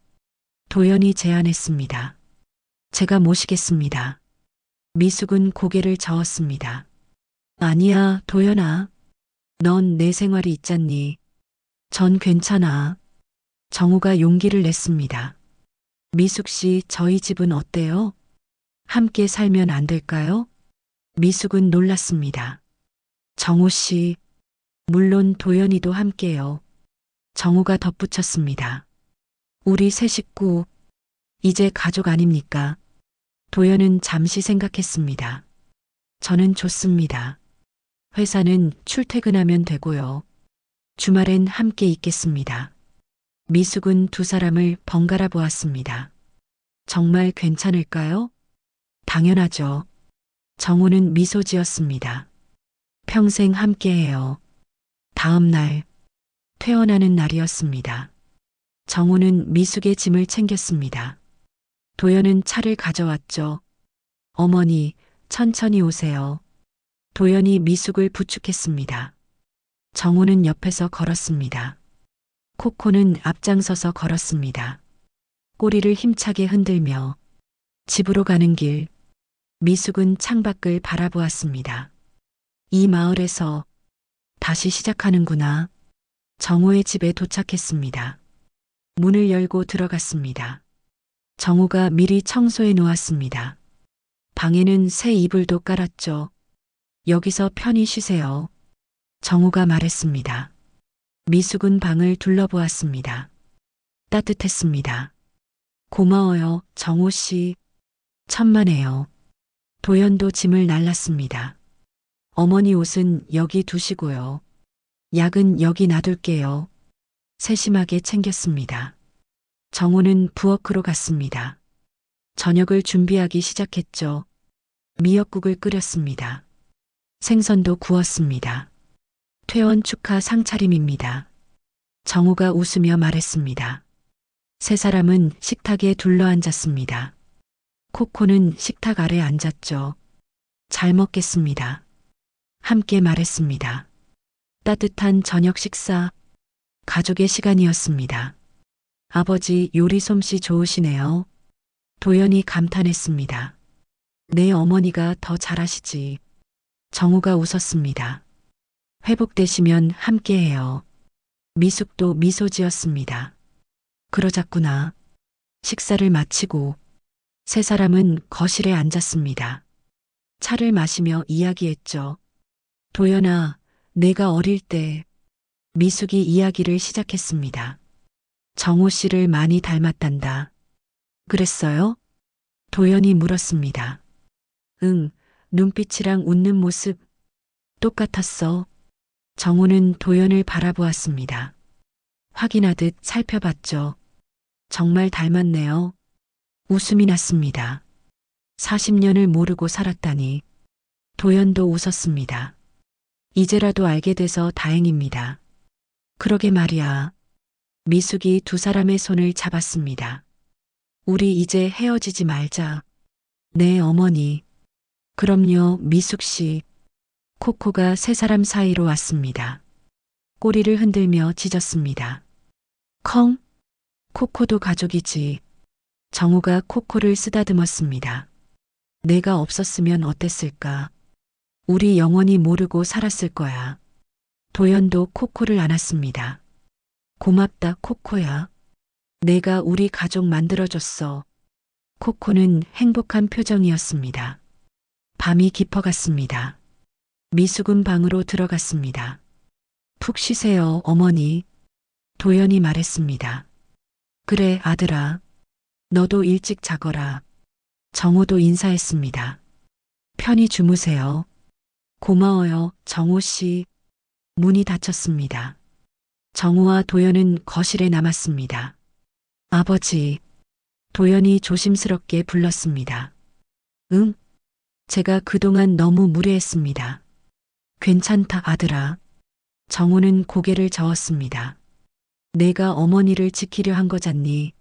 도연이 제안했습니다. 제가 모시겠습니다. 미숙은 고개를 저었습니다. 아니야, 도연아. 넌 내 생활이 있잖니. 전 괜찮아. 정우가 용기를 냈습니다. 미숙 씨, 저희 집은 어때요? 함께 살면 안 될까요? 미숙은 놀랐습니다. 정우 씨, 물론 도연이도 함께요. 정우가 덧붙였습니다. 우리 세 식구, 이제 가족 아닙니까? 도연은 잠시 생각했습니다. 저는 좋습니다. 회사는 출퇴근하면 되고요. 주말엔 함께 있겠습니다. 미숙은 두 사람을 번갈아 보았습니다. 정말 괜찮을까요? 당연하죠. 정우는 미소 지었습니다. 평생 함께해요. 다음 날, 퇴원하는 날이었습니다. 정우는 미숙의 짐을 챙겼습니다. 도연은 차를 가져왔죠. 어머니, 천천히 오세요. 도연이 미숙을 부축했습니다. 정우는 옆에서 걸었습니다. 코코는 앞장서서 걸었습니다. 꼬리를 힘차게 흔들며 집으로 가는 길, 미숙은 창밖을 바라보았습니다. 이 마을에서 다시 시작하는구나. 정우의 집에 도착했습니다. 문을 열고 들어갔습니다. 정우가 미리 청소해 놓았습니다. 방에는 새 이불도 깔았죠. 여기서 편히 쉬세요. 정우가 말했습니다. 미숙은 방을 둘러보았습니다. 따뜻했습니다. 고마워요, 정우 씨. 천만에요. 도연도 짐을 날랐습니다. 어머니 옷은 여기 두시고요. 약은 여기 놔둘게요. 세심하게 챙겼습니다. 정우는 부엌으로 갔습니다. 저녁을 준비하기 시작했죠. 미역국을 끓였습니다. 생선도 구웠습니다. 퇴원 축하 상차림입니다. 정우가 웃으며 말했습니다. 세 사람은 식탁에 둘러앉았습니다. 코코는 식탁 아래 앉았죠. 잘 먹겠습니다. 함께 말했습니다. 따뜻한 저녁 식사, 가족의 시간이었습니다. 아버지 요리 솜씨 좋으시네요. 도연이 감탄했습니다. 내 어머니가 더 잘하시지. 정우가 웃었습니다. 회복되시면 함께해요. 미숙도 미소 지었습니다. 그러자꾸나. 식사를 마치고 세 사람은 거실에 앉았습니다. 차를 마시며 이야기했죠. 도연아, 내가 어릴 때 미숙이 이야기를 시작했습니다. 정우 씨를 많이 닮았단다. 그랬어요? 도연이 물었습니다. 응, 눈빛이랑 웃는 모습 똑같았어. 정우는 도연을 바라보았습니다. 확인하듯 살펴봤죠. 정말 닮았네요. 웃음이 났습니다. 40년을 모르고 살았다니. 도연도 웃었습니다. 이제라도 알게 돼서 다행입니다. 그러게 말이야. 미숙이 두 사람의 손을 잡았습니다. 우리 이제 헤어지지 말자. 네, 어머니. 그럼요, 미숙 씨. 코코가 세 사람 사이로 왔습니다. 꼬리를 흔들며 짖었습니다. 컹? 코코도 가족이지. 정우가 코코를 쓰다듬었습니다. 내가 없었으면 어땠을까? 우리 영원히 모르고 살았을 거야. 도연도 코코를 안았습니다. 고맙다, 코코야. 내가 우리 가족 만들어줬어. 코코는 행복한 표정이었습니다. 밤이 깊어갔습니다. 미숙은 방으로 들어갔습니다. 푹 쉬세요, 어머니. 도연이 말했습니다. 그래, 아들아. 너도 일찍 자거라. 정우도 인사했습니다. 편히 주무세요. 고마워요, 정우 씨. 문이 닫혔습니다. 정우와 도연은 거실에 남았습니다. 아버지. 도연이 조심스럽게 불렀습니다. 응? 제가 그동안 너무 무례했습니다. 괜찮다, 아들아. 정우는 고개를 저었습니다. 내가 어머니를 지키려 한 거잖니.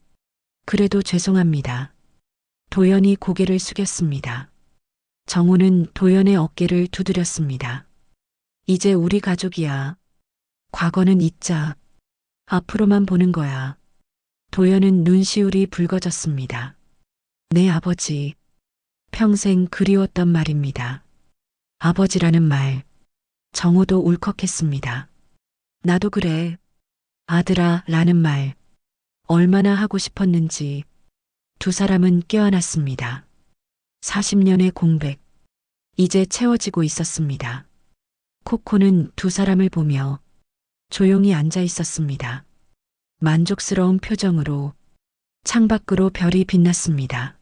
그래도 죄송합니다. 도연이 고개를 숙였습니다. 정우는 도연의 어깨를 두드렸습니다. 이제 우리 가족이야. 과거는 잊자. 앞으로만 보는 거야. 도연은 눈시울이 붉어졌습니다. 네, 아버지. 평생 그리웠던 말입니다. 아버지라는 말. 정우도 울컥했습니다. 나도 그래. 아들아, 라는 말. 얼마나 하고 싶었는지. 두 사람은 껴안았습니다. 40년의 공백. 이제 채워지고 있었습니다. 코코는 두 사람을 보며 조용히 앉아 있었습니다. 만족스러운 표정으로 창밖으로 별이 빛났습니다.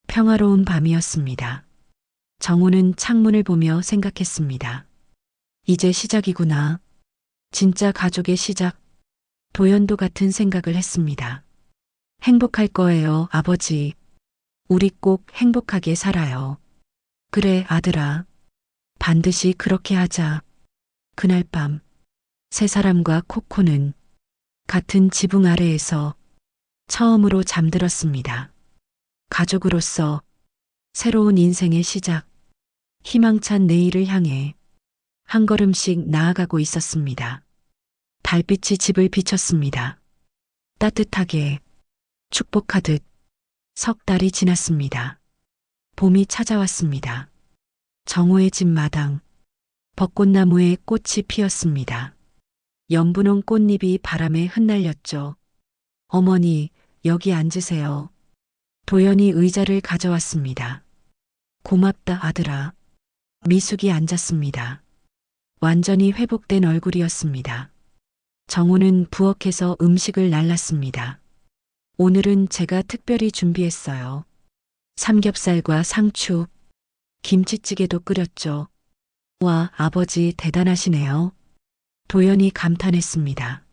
평화로운 밤이었습니다. 정우는 창문을 보며 생각했습니다. 이제 시작이구나. 진짜 가족의 시작. 도연도 같은 생각을 했습니다. 행복할 거예요, 아버지. 우리 꼭 행복하게 살아요. 그래, 아들아. 반드시 그렇게 하자. 그날 밤, 세 사람과 코코는 같은 지붕 아래에서 처음으로 잠들었습니다. 가족으로서 새로운 인생의 시작, 희망찬 내일을 향해 한 걸음씩 나아가고 있었습니다. 달빛이 집을 비췄습니다. 따뜻하게, 축복하듯 석 달이 지났습니다. 봄이 찾아왔습니다. 정우의 집 마당, 벚꽃나무에 꽃이 피었습니다. 연분홍 꽃잎이 바람에 흩날렸죠. 어머니, 여기 앉으세요. 도연이 의자를 가져왔습니다. 고맙다, 아들아. 미숙이 앉았습니다. 완전히 회복된 얼굴이었습니다. 정우는 부엌에서 음식을 날랐습니다. 오늘은 제가 특별히 준비했어요. 삼겹살과 상추, 김치찌개도 끓였죠. 와, 아버지 대단하시네요. 도연이 감탄했습니다.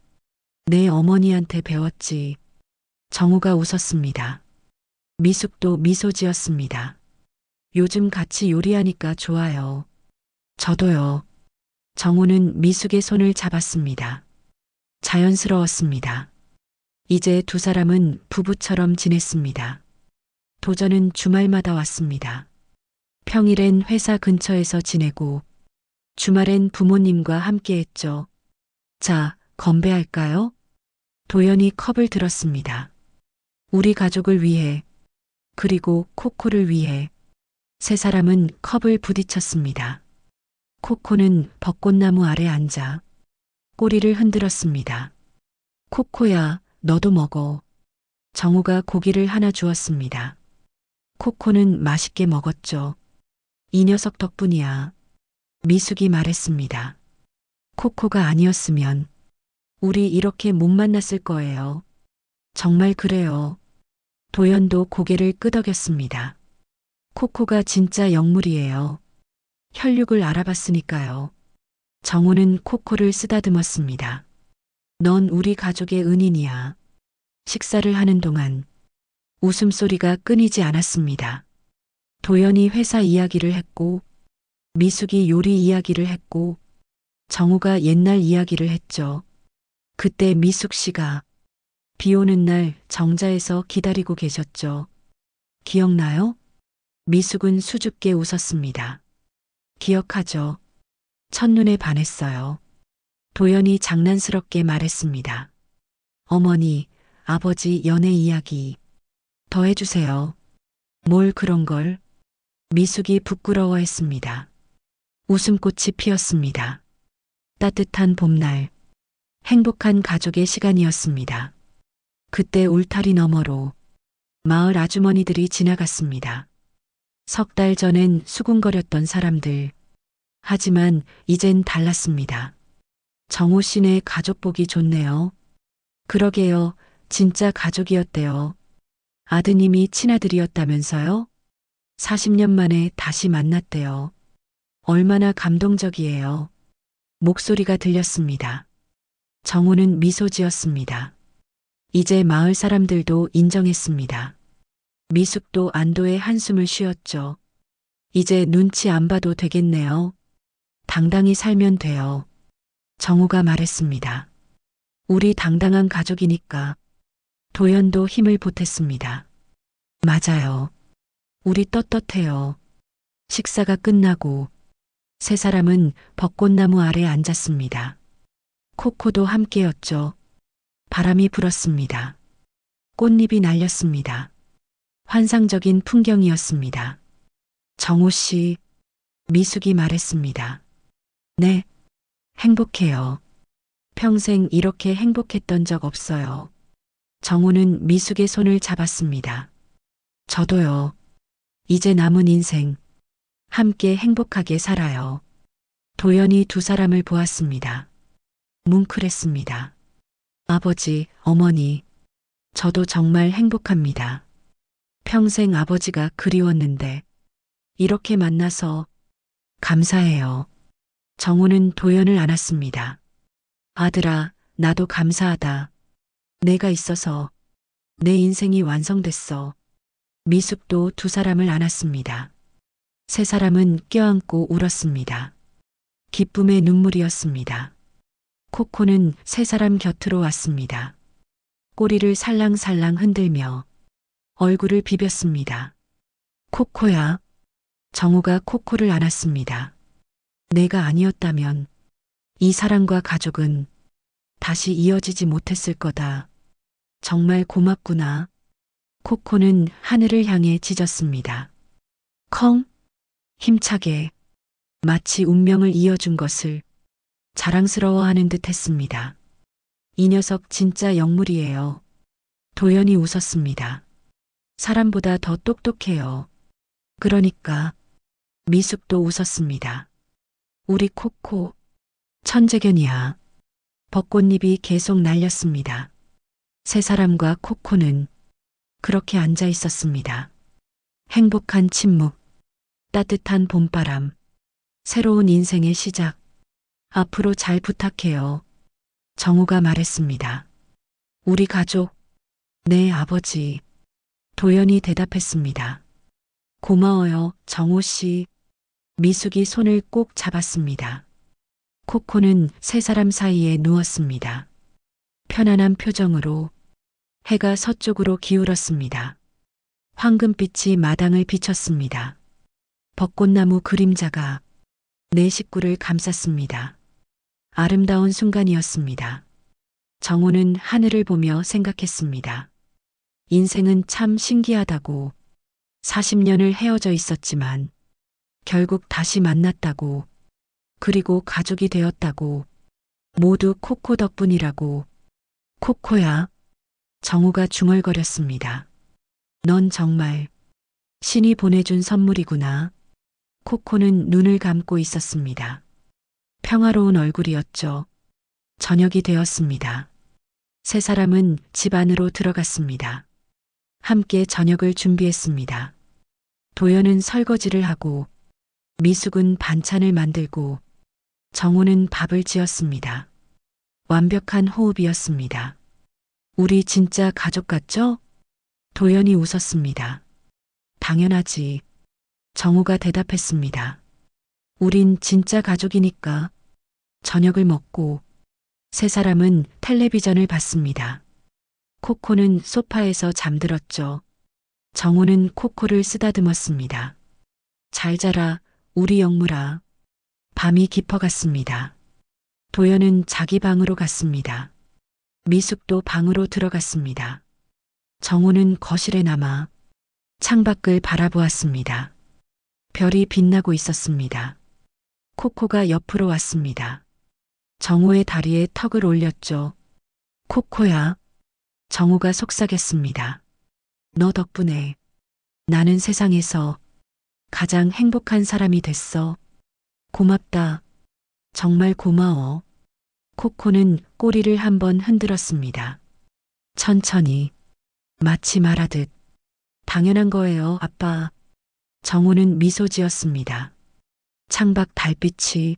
내 어머니한테 배웠지. 정우가 웃었습니다. 미숙도 미소 지었습니다. 요즘 같이 요리하니까 좋아요. 저도요. 정우는 미숙의 손을 잡았습니다. 자연스러웠습니다. 이제 두 사람은 부부처럼 지냈습니다. 도전은 주말마다 왔습니다. 평일엔 회사 근처에서 지내고 주말엔 부모님과 함께했죠. 자, 건배할까요? 도연이 컵을 들었습니다. 우리 가족을 위해, 그리고 코코를 위해. 세 사람은 컵을 부딪혔습니다. 코코는 벚꽃나무 아래 앉아 꼬리를 흔들었습니다. 코코야, 너도 먹어. 정우가 고기를 하나 주었습니다. 코코는 맛있게 먹었죠. 이 녀석 덕분이야. 미숙이 말했습니다. 코코가 아니었으면 우리 이렇게 못 만났을 거예요. 정말 그래요. 도연도 고개를 끄덕였습니다. 코코가 진짜 영물이에요. 혈육을 알아봤으니까요. 정우는 코코를 쓰다듬었습니다. 넌 우리 가족의 은인이야. 식사를 하는 동안 웃음소리가 끊이지 않았습니다. 도연이 회사 이야기를 했고, 미숙이 요리 이야기를 했고, 정우가 옛날 이야기를 했죠. 그때 미숙 씨가 비 오는 날 정자에서 기다리고 계셨죠. 기억나요? 미숙은 수줍게 웃었습니다. 기억하죠. 첫눈에 반했어요. 도연이 장난스럽게 말했습니다. 어머니, 아버지 연애 이야기 더 해주세요. 뭘 그런 걸? 미숙이 부끄러워했습니다. 웃음꽃이 피었습니다. 따뜻한 봄날, 행복한 가족의 시간이었습니다. 그때 울타리 너머로 마을 아주머니들이 지나갔습니다. 석 달 전엔 수군거렸던 사람들. 하지만 이젠 달랐습니다. 정우 씨네 가족 보기 좋네요. 그러게요. 진짜 가족이었대요. 아드님이 친아들이었다면서요? 40년 만에 다시 만났대요. 얼마나 감동적이에요. 목소리가 들렸습니다. 정우는 미소 지었습니다. 이제 마을 사람들도 인정했습니다. 미숙도 안도의 한숨을 쉬었죠. 이제 눈치 안 봐도 되겠네요. 당당히 살면 돼요. 정우가 말했습니다. 우리 당당한 가족이니까. 도연도 힘을 보탰습니다. 맞아요. 우리 떳떳해요. 식사가 끝나고 세 사람은 벚꽃나무 아래 앉았습니다. 코코도 함께였죠. 바람이 불었습니다. 꽃잎이 날렸습니다. 환상적인 풍경이었습니다. 정우 씨, 미숙이 말했습니다. 네, 행복해요. 평생 이렇게 행복했던 적 없어요. 정우는 미숙의 손을 잡았습니다. 저도요. 이제 남은 인생 함께 행복하게 살아요. 도연이 두 사람을 보았습니다. 뭉클했습니다. 아버지, 어머니, 저도 정말 행복합니다. 평생 아버지가 그리웠는데 이렇게 만나서 감사해요. 정우는 도연을 안았습니다. 아들아, 나도 감사하다. 내가 있어서 내 인생이 완성됐어. 미숙도 두 사람을 안았습니다. 세 사람은 껴안고 울었습니다. 기쁨의 눈물이었습니다. 코코는 세 사람 곁으로 왔습니다. 꼬리를 살랑살랑 흔들며 얼굴을 비볐습니다. 코코야. 정우가 코코를 안았습니다. 내가 아니었다면 이 사랑과 가족은 다시 이어지지 못했을 거다. 정말 고맙구나. 코코는 하늘을 향해 짖었습니다. 컹! 힘차게 마치 운명을 이어준 것을 자랑스러워하는 듯 했습니다. 이 녀석 진짜 영물이에요. 도연이 웃었습니다. 사람보다 더 똑똑해요. 그러니까 미숙도 웃었습니다. 우리 코코 천재견이야. 벚꽃잎이 계속 날렸습니다. 세 사람과 코코는 그렇게 앉아 있었습니다. 행복한 침묵, 따뜻한 봄바람, 새로운 인생의 시작. 앞으로 잘 부탁해요. 정우가 말했습니다. 우리 가족, 네 아버지. 도연이 대답했습니다. 고마워요, 정우 씨. 미숙이 손을 꼭 잡았습니다. 코코는 세 사람 사이에 누웠습니다. 편안한 표정으로 해가 서쪽으로 기울었습니다. 황금빛이 마당을 비쳤습니다. 벚꽃나무 그림자가 네 식구를 감쌌습니다. 아름다운 순간이었습니다. 정우는 하늘을 보며 생각했습니다. 인생은 참 신기하다고. 40년을 헤어져 있었지만 결국 다시 만났다고. 그리고 가족이 되었다고. 모두 코코 덕분이라고. 코코야. 정우가 중얼거렸습니다. 넌 정말 신이 보내준 선물이구나. 코코는 눈을 감고 있었습니다. 평화로운 얼굴이었죠. 저녁이 되었습니다. 세 사람은 집 안으로 들어갔습니다. 함께 저녁을 준비했습니다. 도연은 설거지를 하고 미숙은 반찬을 만들고 정우는 밥을 지었습니다. 완벽한 호흡이었습니다. 우리 진짜 가족 같죠? 도연이 웃었습니다. 당연하지. 정우가 대답했습니다. 우린 진짜 가족이니까. 저녁을 먹고 세 사람은 텔레비전을 봤습니다. 코코는 소파에서 잠들었죠. 정우는 코코를 쓰다듬었습니다. 잘 자라, 우리 영물아. 밤이 깊어갔습니다. 도연은 자기 방으로 갔습니다. 미숙도 방으로 들어갔습니다. 정우는 거실에 남아 창밖을 바라보았습니다. 별이 빛나고 있었습니다. 코코가 옆으로 왔습니다. 정우의 다리에 턱을 올렸죠. 코코야. 정우가 속삭였습니다. 너 덕분에 나는 세상에서 가장 행복한 사람이 됐어. 고맙다. 정말 고마워. 코코는 꼬리를 한번 흔들었습니다. 천천히, 마치 말하듯. 당연한 거예요, 아빠. 정우는 미소 지었습니다. 창밖 달빛이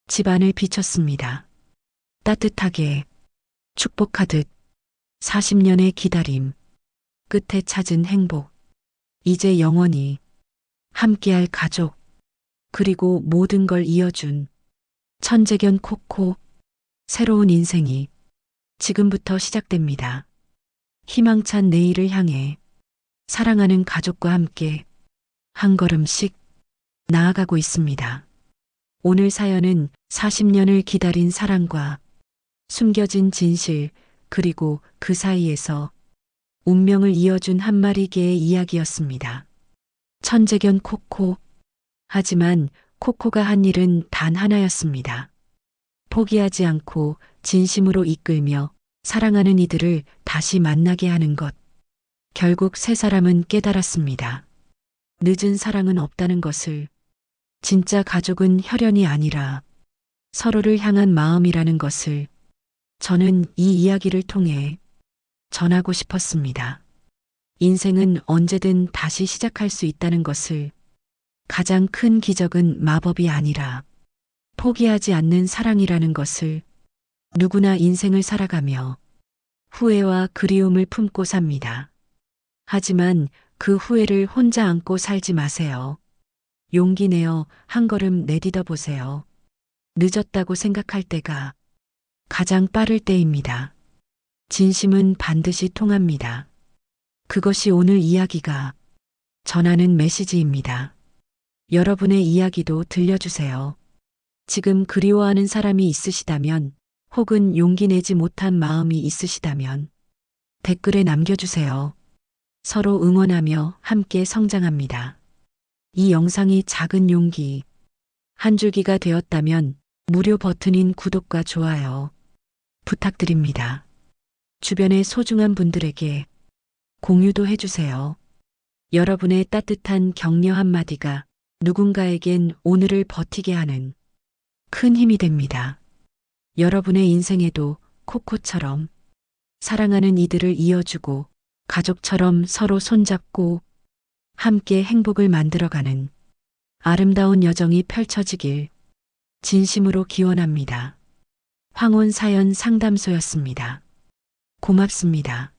집안을 비췄습니다. 따뜻하게, 축복하듯 40년의 기다림, 끝에 찾은 행복. 이제 영원히 함께할 가족, 그리고 모든 걸 이어준 천재견 코코. 새로운 인생이 지금부터 시작됩니다. 희망찬 내일을 향해 사랑하는 가족과 함께 한 걸음씩 나아가고 있습니다. 오늘 사연은 40년을 기다린 사랑과 숨겨진 진실, 그리고 그 사이에서 운명을 이어준 한 마리 개의 이야기였습니다. 천재견 코코. 하지만 코코가 한 일은 단 하나였습니다. 포기하지 않고 진심으로 이끌며 사랑하는 이들을 다시 만나게 하는 것. 결국 세 사람은 깨달았습니다. 늦은 사랑은 없다는 것을. 진짜 가족은 혈연이 아니라 서로를 향한 마음이라는 것을 저는 이 이야기를 통해 전하고 싶었습니다. 인생은 언제든 다시 시작할 수 있다는 것을. 가장 큰 기적은 마법이 아니라 포기하지 않는 사랑이라는 것을. 누구나 인생을 살아가며 후회와 그리움을 품고 삽니다. 하지만 그 후회를 혼자 안고 살지 마세요. 용기 내어 한 걸음 내딛어 보세요. 늦었다고 생각할 때가 가장 빠를 때입니다. 진심은 반드시 통합니다. 그것이 오늘 이야기가 전하는 메시지입니다. 여러분의 이야기도 들려주세요. 지금 그리워하는 사람이 있으시다면, 혹은 용기 내지 못한 마음이 있으시다면 댓글에 남겨주세요. 서로 응원하며 함께 성장합니다. 이 영상이 작은 용기 한 줄기가 되었다면 무료 버튼인 구독과 좋아요 부탁드립니다. 주변의 소중한 분들에게 공유도 해주세요. 여러분의 따뜻한 격려 한마디가 누군가에겐 오늘을 버티게 하는 큰 힘이 됩니다. 여러분의 인생에도 코코처럼 사랑하는 이들을 이어주고 가족처럼 서로 손잡고 함께 행복을 만들어가는 아름다운 여정이 펼쳐지길 진심으로 기원합니다. 황혼 사연 상담소였습니다. 고맙습니다.